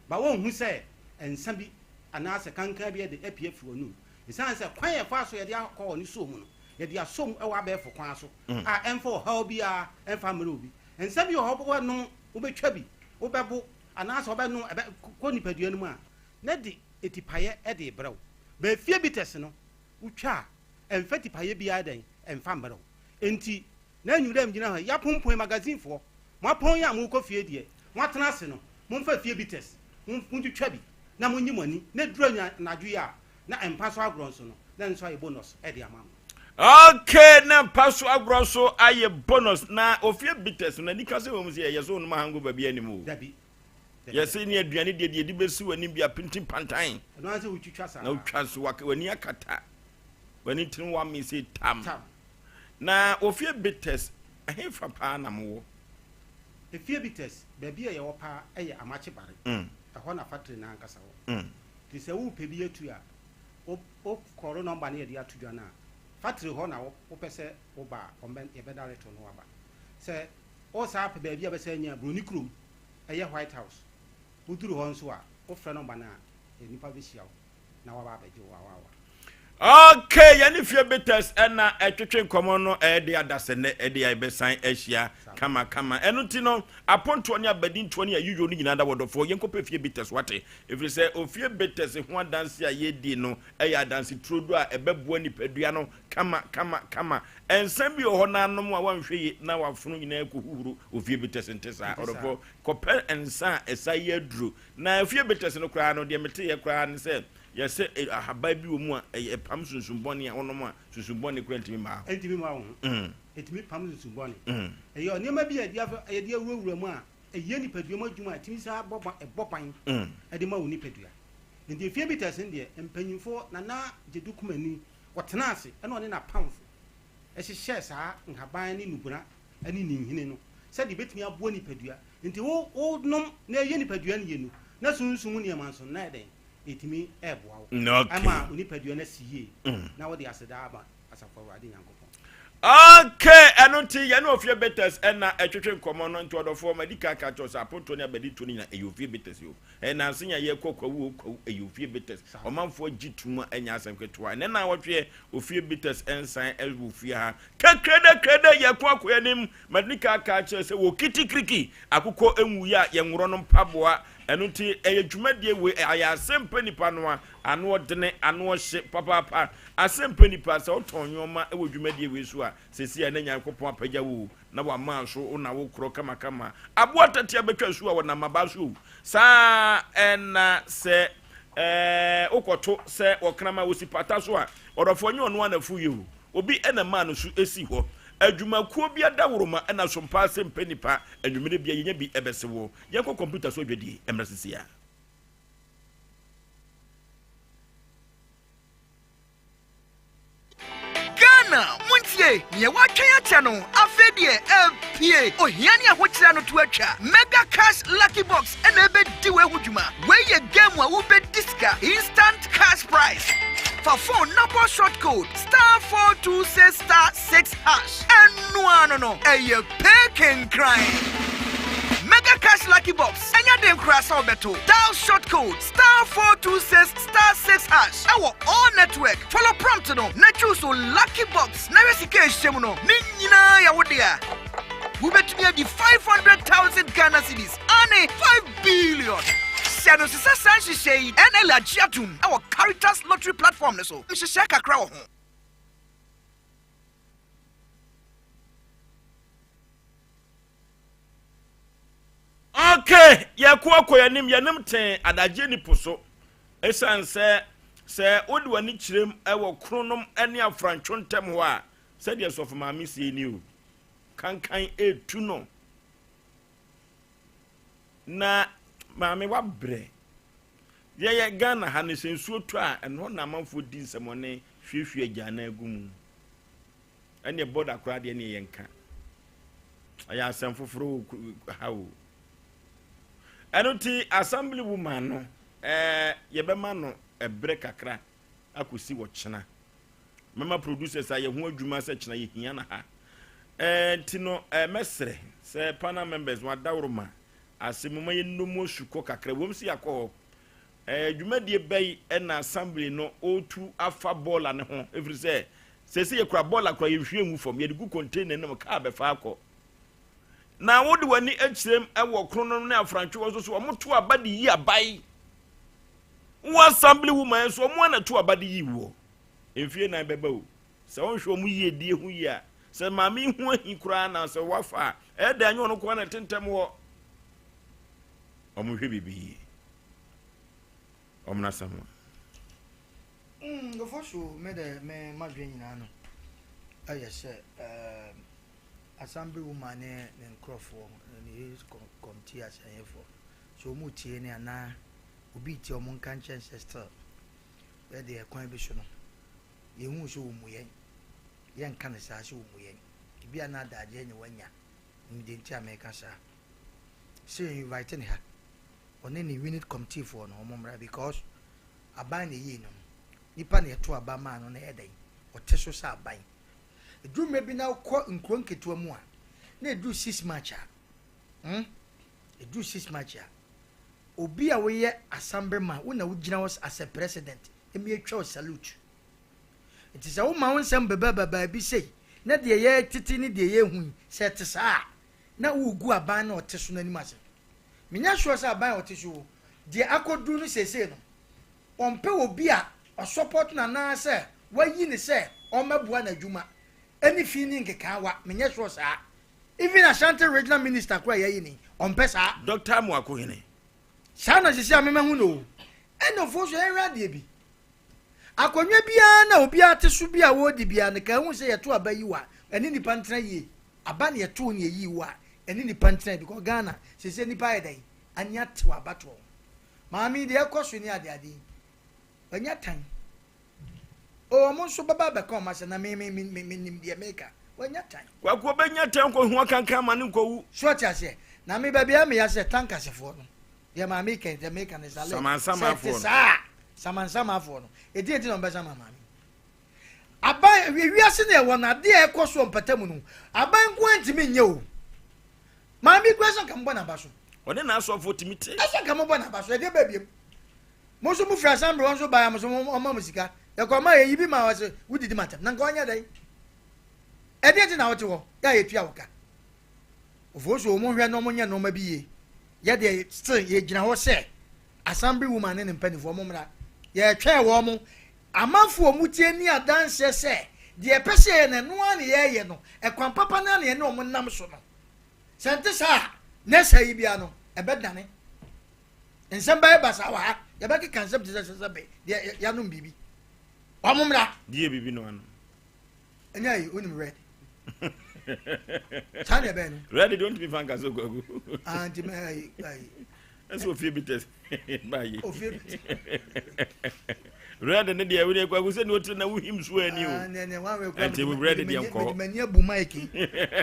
But one who said, and somebody, and ask a canker be at the APF for noon. It sounds a quiet fast where they are calling so moon. Yet they are so our bear for Quasso. I am for Hobia and family. And some of your hobo no, Ube Chubby, Obabu, and ask about no about Conipedianuma. Neddy, Etipaya Eddie Brow. But fear be testing, Ucha, and Fetty Paya be adding, and Fambro. Enti, then you them, you know, Yapon Point magazine for. My point, Yamuko Fidia, what Nassino, Monfa Fiabites, Muntu Chubby, Namun money, Ned Dronia, Nadria, na and Passo Gronson, then so a bonus, Eddie Amam. Okay, now Passo Agrosso, I a bonus now of your bitters, and the cousin was here, your own mango baby anymore. Debbie. Yes, in your Diani did the Dibesu and Nibia printing pantine. No answer which you trust. No chance to work when you kata. When it didn't want me say tam. Now, of your bitters, I hear from Panamo. If you bitters, baby, your pa, a match barry. A honor factory in Ancasao. Tis a whoop be to ya. Oh, corona banner dear to Jana. Factory honor, opese, oba, on ben a better to Noaba. Say, all sap baby ever saying ya Brunicru, a year White House. Who drew Honsua, or friend of Bana, a Nipa Vishio. Now about the Joa. Okay, yani fie betters na etwetwe nkomo no de adase ne de abesan ahia kama enu ti no aponto ne abadin to ne ayuyo no nyina da wodofo yenkope fie betters wate if say ofie betters ho adanse ayedi no adanse trodo a ebeboa nipadua no kama ensam bi ho na anom a wanhwe na wafunu nyina ekohuru ofie betters ntesa odofo kope ensa esa yedru na ofie betters no kra no de mete ye kra ne say yes ahaba bi wo mu a pam sunsumboni a wonom a sunsumboni kura ntimi ma wo etimi pam sunsumboni eyo niam bi ye dia wurawura mu a eye nipadua mu adwuma timi sa bopan ade ma wo nipadua ndi fie bi tasen de empanyimfo na jedukumani wotena ase ena one na pamfo ehye saa nhaban ni nubuna ani ni nhine no se de betimi abo nipadua ndi wo nom na eye nipadua ne yenu na sunsumu ne manso na eden etimi eboawo ama unipadua na siye na wo de aseda aba asafo ade nyankopon. Okay, enunti ye no ofie betters na etwetwe nkomo no nto odofo madika ka cho sapoto ne abadi to ni na eyofie betters yo na nsenya ye kokwawu eyofie betters omanfo gituma anya asem ketwa ne na wotwe ofie betters ensan elwofie ha krede ye kwakwa nim madika ka cho se wo kitikriki akukọ enwu ya ye nworo no mpaboa enunti eyedwumadie we aya Asem Npe Nipa no a ano odene ano hye papa Asem Npe Nipa se otonyoma ewodwumadie we so a sesi na nyankopon apagya wo na wa manso na wo kro kama aboa tatia betwa so a wona mabaso sa na se okoto se okrama wo sipata so a odofo nyi ono anafu yewu obi ena ma no so esi ho adwumakuo bia daworoma na Sompa Asem Npe Nipa adwumire bia yenya bi ebesewo yenko computer so dwedi emresisia Ghana muntie ye watwe atia no afedie LPA ohiani ahokyira no to atwa mega cash lucky box na ebe diwe hudwuma we ye game a wo be diska instant cash prize for phone number short code *426*6# and no eye pay crime mega cash lucky box enya dem krasa obeto dial short code *426*6# our all network follow prompt no na choose lucky box na resike hyem no ni nyina ya wodia we bet me the 500,000 Ghana cedis and 5 billion Siano sisa sanshi shade and elagiatum our Caritas lottery platform so mshishaka krawo ho. Okay, ya kwako yanim ten adaje ni poso esan se odi wani kirem ewo kronom ene afrancho ntem ho a se de sof maami sie ni o kankan etu no na maami wabre ye Ghana ha ne sensuo to a eno na manfo di nsemone hwehwe agana agum ene border kra de ne yenka aya asem foforo hawo Enuti assembly woman no yebema no ebre kakra akosi wo kyena mama producers aye ho adwuma se kyena ye hia na ha ti no mesre se panel members wadawroma asemuma ye nomo suko kakra wom si yakọ adwuma die bai na assembly no otu afa bola ne ho every say se ye kura bola kura ye hwie mu fom ye de gu container no ka abefa akọ na wodi wani echirem ewo krono na afrancho so omoto abade yi abai wo assembly woman so omo na to abade yi wo emfie na beba o se won hwe omo yi die hu yi a se maami hu ahi kura na se wafa e da anyo no ko na tentem wo omo hwe bibi omo na samo go for sure me madwe nyina no ayese assembly woman ne nkrofo ne committee asayefo so mu tie ne ana obi tie omo kan ancestor we de ekwan bi so no ye hu so wo muyen ye nka ne sa so wo muyen bia na daje ne wanya mi de ntia me ka sa say invite ne ha one ne unit committee for no omomra because aban ne yi no nipa ne to abama no na edan o teso sa aban edu mebi na ko nkron ketua mu a na edu 6 match edu 6 match obi a we ye assembly man wo na wo gina was as a president emi atwa salute it is a woman some baba be say na de ye titi ni de ye hu set sa na wo gu aban na oteso na nimase menya sure say aban oteso de akodu no sese no ompe obi a support na na say wayi ni say o mabua na dwuma any feeling kekawa menya sure say even Ashanti regional minister kwa yayi ni ompe sa Dr. Amuako hene sana sisi amema hu no eno fo so enra de bi akonwa bia na obi ateso bia wo di bia ne ka hu se yeto abayi wa eni nipa ntena yi aba ne yeto ne yi wa eni nipa ntena bi ko Ghana sese nipa yedai anya tewa bato maami de ekoso ni ade anya tan o mo so baba be kom ase na me nim de America wanya tan kwa ko benya tan ko hu kankan ma ne ko wu so tia se na me ba bia me ya se tanka se fo no de maami ke de America ne sale samansama fo no edi no besa mama aban wiase ne wo na de ekoso mpatamu no aban ko antimi nye o maami kwesa kan bo na baso ode na aso fo timite asa kan bo na baso de ba biem mo so mu fra sambre won so ba mo so o ma musika e ko ma ye bi ma wa se wudidi matam na nka onya dai edi na wote wo ya ye tua woka ofo so mo hwe no mo nya no ma biye ya de still ye gina ho se assembly woman ne mpanifo mo mra ye twa wo mo amanfo mu tie ni adanse se de pese ne no an ye no e kwan papa na ne no mo nam so no sente sa ne sai bia no e bedane ensem ba basa wa ya ba ki concept se be ya no bibi o mo mra die bibi no ano enya yi onim red tanya ben red don't be fan kaso gogo anti me ai eso fie bites baye o fie red ne dia we kwa ku se no tire na wo him so ani o ne wa we kwa anti we red dia nko mani abu maiki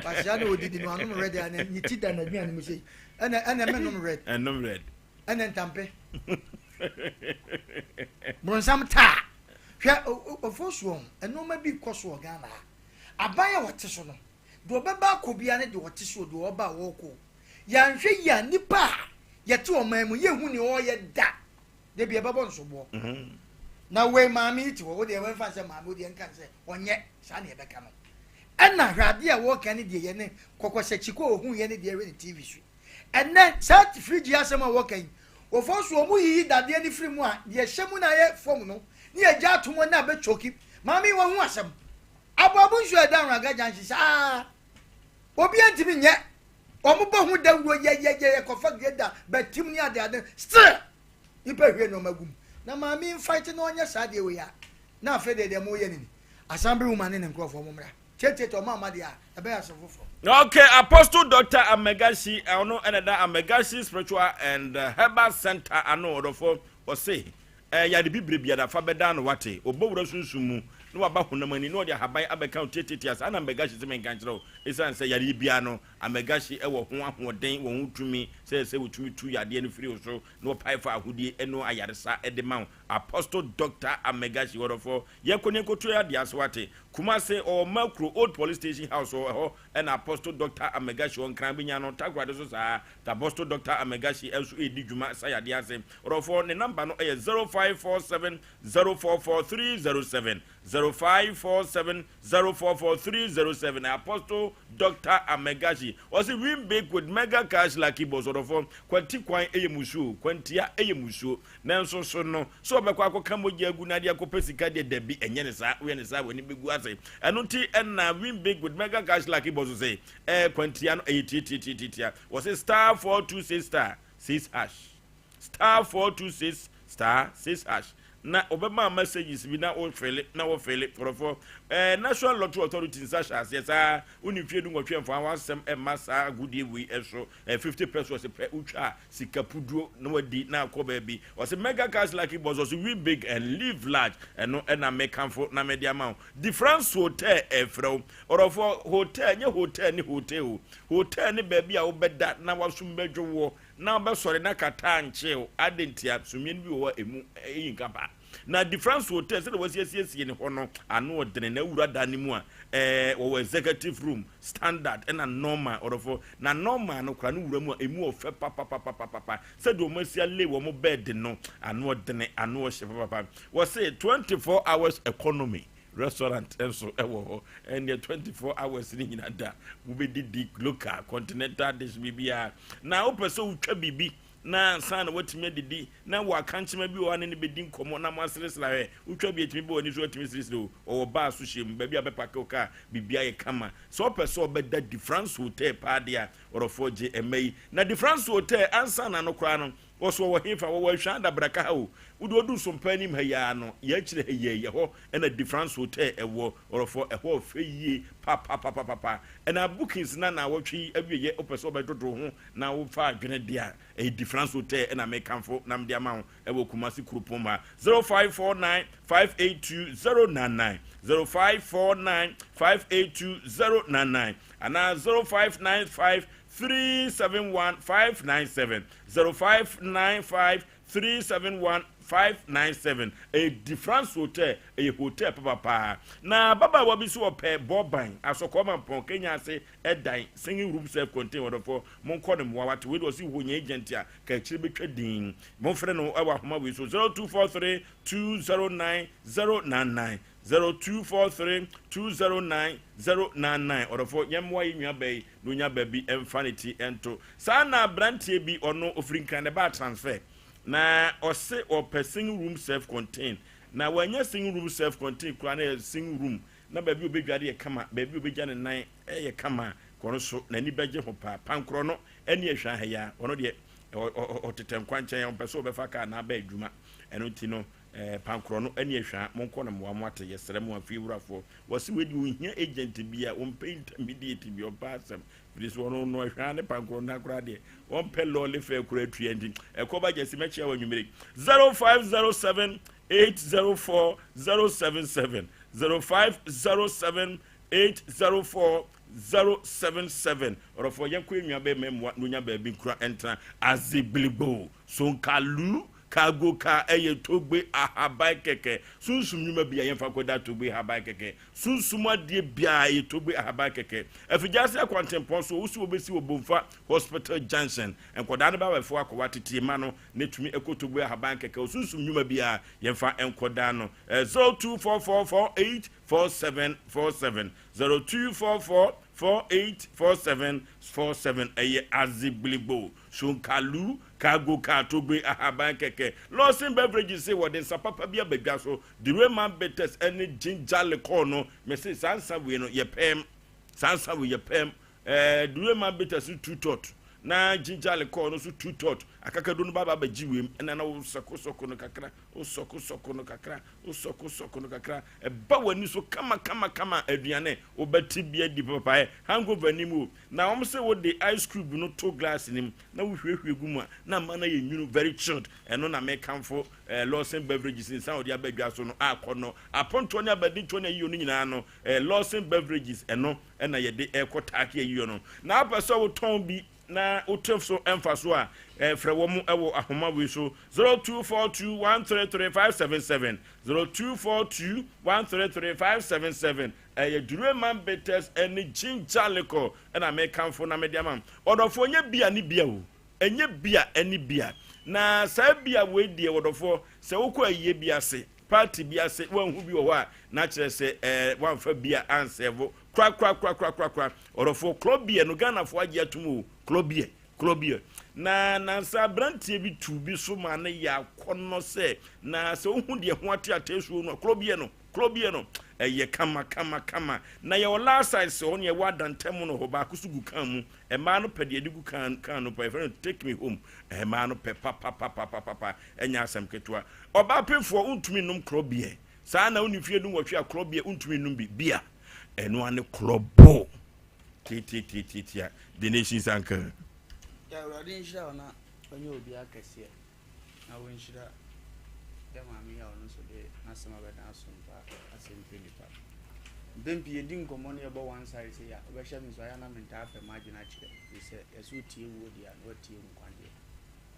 pasha na odidi no anu red ana ni ti da na bi anu sei ana me no red ana ntampe bronsam ta hwa ofosuo eno ma bi koso Ghana abaya wote so no do beba ko bia ne de wote so do oba wo ko ya nhwe ya nipa yete o man mu ye hu ni o ye da de bia bebo nso bo na we maami ti wo de we fa se maami de nkan se onye sa ne beka no enna hwade a wo kan de ye ne kokose chiko ohun ye ne de we TV su enne sat fridge asema wo kan ofo so mu yi dade ni free mu a de hyemu na ye fom no ni ye ja to mo na be choki maami wo hu asem abobu nsu edan raga janshi sa obi antimi nye omubo hu da wo ye kofa geda betim ni ade still ipa hwe no magum na maami fight no onya sa de we ya na afa de mo ye ni assembly woman ne nkrofo mo mra tete to mama de a ebe asofofo. Okay, Apostle Dr. Amegashi ono another Amegashi spiritual and herbal center ano odofo o say ya de bibre bia da fa beda no wate obowura sunsumu no aba honamani no de haban abeka tetetias ana Amegashi se men kanjero isan say ya de bia no Amegashi e wo ho ahoden wo hutumi say wotumi tu yade no firi so no paifa ahudie eno ayaresa e de man Apostle Dr. Amegashi odofo ye kone kotu ya de aswate kuma say o makro old police station house o and Apostle Dr. Amegashi on kran binya no takwade so sa Apostle Dr. Amegashi elso edi dwuma sayade ase odofo ne number no e 0547 044307 0547 044307 Apostle Dr. Amegashi was a win big with mega cash like boss odofo kwanti kwan eyemusu kwantia eyemusu nanso so no so obekwa akoka moji agu na dia kopesika de debi enye ne sa we ne sa woni begu ase eno ti na win big with mega cash like boss say kwantia no titia was a star 426 star 6 hash star 426 star 6 hash na obema messages bi na o fele for national lottery authority such as yes uni fie du ngotwe mfa wasem massa goodie we eso 50 pesos per ucha sikapuduo na wadi na akoba bi was mega cash like it was win big and live large and no na make comfort na media amount difference hotel efro or for hotel nye hotel ni hotel ni baby a obeda na wasum bedwo na be sori na kata nche adentia sumien bi wo emu yinkapa na difference hotel say was yes ni hono anu odene na wura da ni mu a wo executive room standard and a normal or for na normal no kra no wura mu emu ofe papa say do masia le wo mo bed no anu odene anu o she papa was say 24 hours economy restaurant enso ewo ho and 24 hours ni nyina da wo be di local continental dish bibia na wo pese wo twa bibi na sana watime didi na wa kanchema bi wo ne be din komo na masresla he wo twa bi etimi bi woni so atimi sreslo o ba so hye ba bia be pake ka bibia ye kama so pese obeda difference hotel pa dia orofo je emei na difference hotel ansa na no kra no also wo hefa wo hwa da braka ha o udo du Sompa nim ha ya no ya kire ha ye ho na difference hotel ewo orofo eho feyie pa na bookings na wotwi abiye opeso obedodo ho na wo fa adwene dia a difference hotel na mekanfo na mde ama ho ewo Kumasi Kurupoma 0549 582099 0549 582099 ana 0595 371-597 0595-371-597 a difference hotel a hotel papa na baba wabisu ope boban asokoma mpon Kenya se edan singing room self contain wonderful mon call them wawati we do see honye agent a ka chire betwa din mon frɛ no ewa homa we so 0243 209 099 0243-209-099 or for yamwa in bay, Nunya baby, infinity ento. Sana brantie be or no offering kind of transfer. Na or say or per single room self contained. Now when your single room self contained, cranny single room. Na baby will be ready a kama, baby will be jan and nine, a kama, corso, nany badger for pancrono, any a shahaya, or not yet, or to tem quancha on Paso Befaka na bedroom, and Utino. Pancrono any a monkona mwamata yesterday mo fibra for was we do here agent be a one paint immediate be your passam this one no hwane pancrona grade one pello le fair create ending e ko ba jesi mechi when you make 0507 804 077 0507 804 077 or for yanku nwa be memwa nunya ba bi kura entra aziblibo sonkalu Kago ka eye togbe ahabai keke sunsum nyuma bia yemfa koda togbe ahabai keke sunsuma die bia ye togbe ahabai keke afijase akwantempon so usu obesi obomfa hospital junction enkoda ne ba wefo akwa tete ma no netumi ekotogbe ahabai keke sunsum nyuma bia yemfa enkoda no 0244484747 0244484747 eye aziblibo shunkalu Kago ka togbe ahaban keke Lawson beverages say what in sapapa bia bedwa so the man betters any ginger liquor no me say sansa we no ye pem sansa we ye pem the man betters too tot na ginger liquor no so too tot akakado no baba bagiwem na na wo soko no kakra wo soko no kakra wo soko no kakra e ba wani so kama aduane wo beti bia di papa hangover ni mu na wo say wo the ice cube no to glass nim na wo hwehwe gumu na ma na ye nwunu very chilled eno na make camfo Lawson beverages in sound dia badwa so no akono aponto ne abadi to ne yiyo no nyina no Lawson beverages eno na ye de ekotake yiyo no na apaso wo ton bi na utefso emfaso a frɛ wo mu ewo ahoma we so 0242133577 0242133577 dure man betters any ginger liquor na me kanfo na mediamam odofo nya bia ni bia o enye bia eni bia na sa bia we die odofo se wokɔ aye bia se party bia se wanhu bi wo ho a na kyerɛ se wanfa bia ansevo kra odofo club bia no Ghana fo agye atumu club bia na sa brantie bi tu bi so ma ne ya kono se na se ohu de ho ate atesuo no club bia no eye kama na ye last size so ne wa dantem no ho ba kusugu kan mu e ma no pede edigu kan no pa friend take me home e ma no pe papa enya asem ketua oba pefo untumi num club bia sa na unifie dum watwe club bia untumi num bia eno ane club titia the nations anchor ya radin shira na onye obi akase na won shira ya mami ya ono so de asema beda Sompa Asem Npe Nipa bempi yedi nkomo ne yebo one side say ya obehya mi so ya na menta afa magina kire se yeso tie wo dia no tie nkwande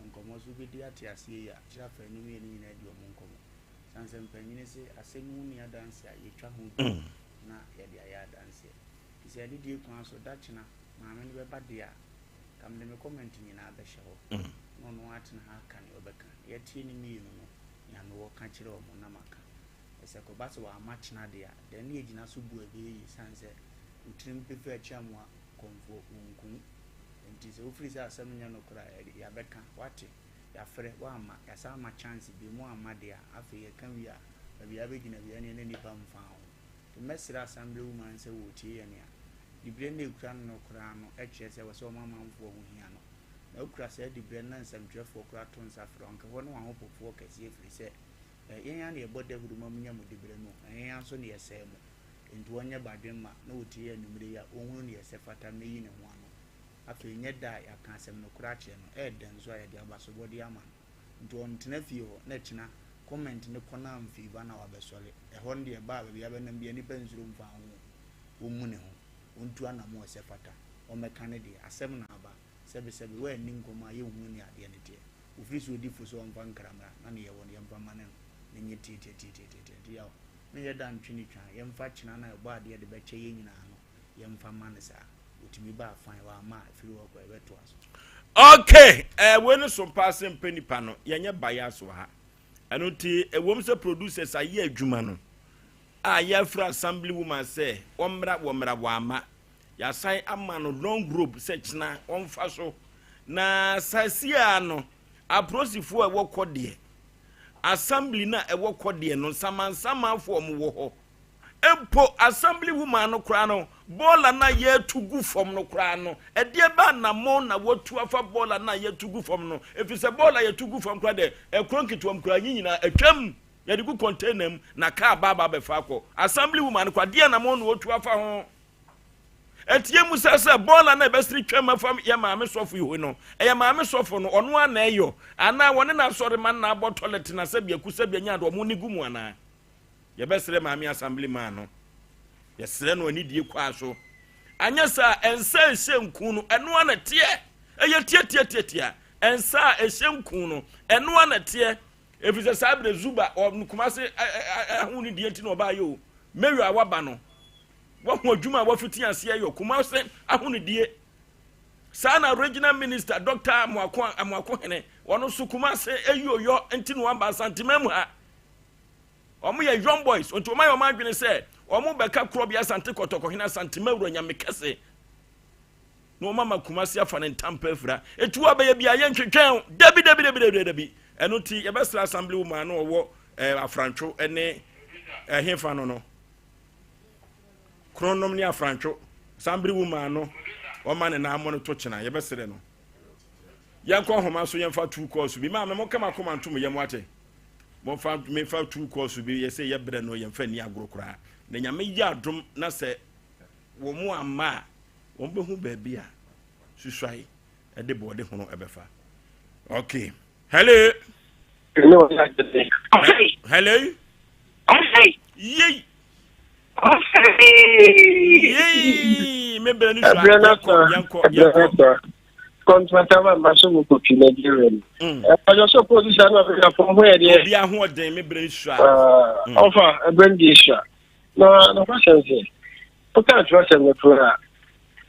nkomo so bi dia tie ase ya kira fa ni mi ni na di omo nkomo sanse mpanyine se asemu ni adanse a yetwa ho na ya dia ya adanse se adi die kwa so dachina maame ne beba dia kam de me comment ni na abehye ho no no atina ha kan obeka ye tie ni mi no ya no wo ka kire omo na maka ese ko ba se wa machina de a de na ejina so bu ebe yi sanse utrim pefe achiamwa konfo nkun nti se ofiri se asem nya no kura ya beka wate ya frɛ wa ama ya sa ma chance bi mu ama de a afi ye kan wi a bi ya begina bi ne ne nipa mfa ho to mesra assembly woman se wo tie ye ne a dibre na ekura no kura no ekyɛ sɛ wo se o mama mfo ho hia no na okura sɛ dibre na nsɛmtwerɛfo kura to nsa frɛ onka ho no ho popofo kɛse efiri sɛ yɛn ya na ɛbɔ dahudu ma munya mu dibre no yɛn ya so ne yɛsɛ mu nti wonye badwen ma na wotie ya numere ya ohunu ne yɛsɛ fata meyi ne ho ano afi nye da ya kan asɛm no kura kyɛ no ɛden so ya de abaso body ama nti on tena fie ho na kyina comment ne kona amfi ba na wabɛsɔle ɛhɔ ne ba ba bia bɛnam bia nipa nsuro mfa ho wo mu ne ho ontu ana mo yɛsɛ fata o meka ne de asɛm na aba sɛbesɛbe wa ni nkoma ye hu ne ade ne te Oforisuo difo so mfa nkramra na ne yɛwɔ ne mfa ma ne ne nye tete ya ne yɛ dan twini twa yɛmfa kyina na ɛbɔ ade de bɛkyɛ yɛ nyina no yɛmfa ma ne saa otimi ba afan wa ma afiri wɔ kɔ ɛbɛto aso. Okay, we no Sompa Asem Npe Nipa no yenye bias wa ha ɛno ti ɛwom sɛ producers ayɛ adwuma no a yɛfra assembly woman sɛ wɔmmra wa ama yɛasan ama no long group sɛ kyina wɔmfa so na sasia no aprosifo ɛwɔ kɔdeɛ assembly na ɛwɔ kɔdeɛ no samansamafo ɔmo wɔ hɔ empo assembly woman no kra no bola na yetugu fom no kra no ɛdeɛ ba na mo na wotu afa bola na yetugu fom no efisɛ bola yetugu fom kra de ekronkitom kra nyina atwam yɛde gu container mu na ka baba bɛfa akɔ assembly woman no kra deɛ na mo no wotu afa ho etie mu sɛ bola na bɛsiri twam afa yɛ maame sɔfo yi ho no ɛyɛ maame sɔfo no ɔno ana ɛyɔ ana wɔne na sɔre man na abɔ toilet na sɛ bia ku sɛ bia nya do ɔmo ni gu mu ana yɛbɛsrɛ maame assembly man no yɛsrɛ no ani die kwa so anya sa ensa ehyenku no ɛno ana teɛ ɛyɛ tie ensa ehyenku no ɛno ana teɛ efisɛ sabre zuba ɔnukuma se ahu ni die nti no ba yo mewi awaba no wo ho adwuma wo fiti ase ayo kuma se ahu ni die sana regional minister Dr. Amuako hene wono so kuma se ayoyo nti no aba santimam ha omo ye young boys onto my man dwene se omo beka krobia sante kotoko hina santimawro nyame kese no mama kuma se afa ne ntampa afura etu abaye bia ye ntwetwen dabi eno ti ye besra assembly woman no wo afrantwo ene hefa no kronom ni afrantwo assembly woman no o man na amo no to kyena ye besre no yanko homa so yemfa 2 course bi ma me kama koma ntom ye mwate mo fa me fa 2 course bi ye se ye bre no yemfa ni agrokura na nyame ya adom na se wo mu ama wo behu ba bia suswai e de bode ho no ebefa. Okay, hello yey me bre ni yanko contratava maso ko pile dire ajo so position na for where there bia ho den me bre sua ofa brandi sua na fashion say o ka trust me for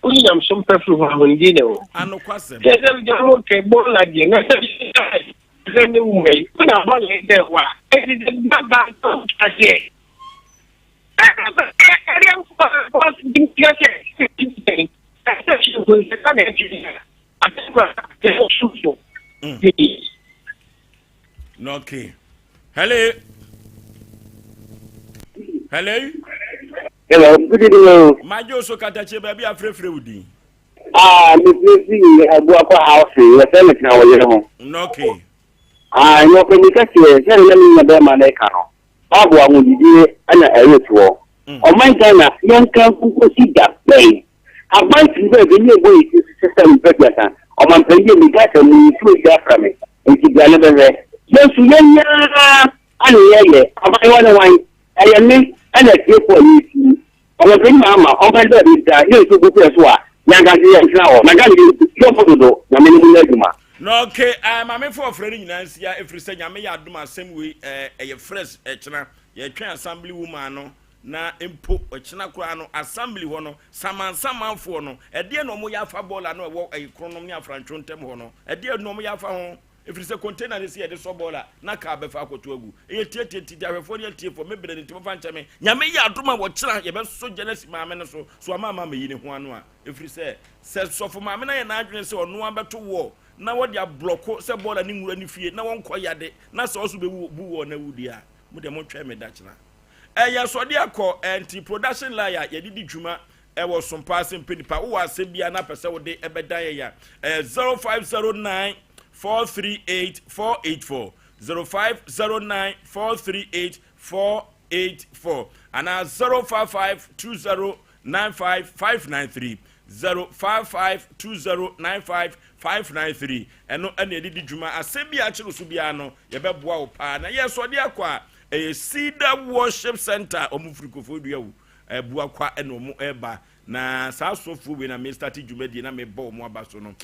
uni am some perfume ho ndi ne o ano kwasem dem jamo ke bola die na se ni we na ba le de wa e di ba to ase Okay. Hello. Hello, good evening. My Joso Katache baby afrefre udi. Me busy Abuako house. We tell it now you know. Okay. No can you catch you? Tell me na be maneka no. Abu amudie ana eyeto. O man Ghana yanka kuko sida pay. Abanti be be ni boy system better. O man pay me gata mu fu da from me. Nti gane be. Yesu yenya ani yeye. Abai wana wan. Ayame ana tie for you. O man pay mama o man be da yesu go so a. Yanga ye ntra o. Na gane yo fodo na me ni aduma. No, okay, mame for friend nyinansia efrise nyame ya adom asem we eye fresh echena ye twen assembly woman no na empo echena kura no assembly ho no samansamanfo no ede no mo ya fa bola no wo kronom ni afrantwo ntem ho no ede no mo ya fa ho if it's a container this year the sobola na ka be fa akoto agu e tie ahwefo ne tie fo me bere ne timo fa nchame nyame ya adoma wo kira ye be so jealous maame no so ama me yi ne ho anu a if it's say so for maame na ye na adwene se ono abeto wo na wo dia blocko se bola ni nwura ni fie na won kɔ yade na se oso be bu wo na wudi a mo de mo twa me da kira ya so de akɔ anti production layer ye didi dwuma was some passing Nipa who was Sibia na pesa wo de ebedaya 0509 438 484 0509 438 484 and 055 2095 593 055 2095 593 and no any did juma asebia chiro so bia no ye beboa wo pa na yes so de akwa Cedar Worship Center omufrikofo duawu bua kwa eno mo eba na saa sofo we na me start dwumadi na me ba omo abaso no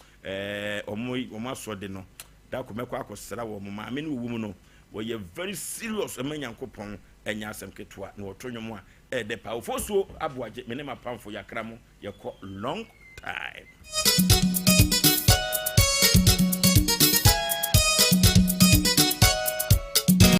omo asode no da ko mekwa akosra wo mo ma me no wu mu no wo ye very serious emanyankopon enya asem ketwa na wotwonwom a de pa Oforisuo Aboagye me ne mapamfo yakra mo ye ko long time.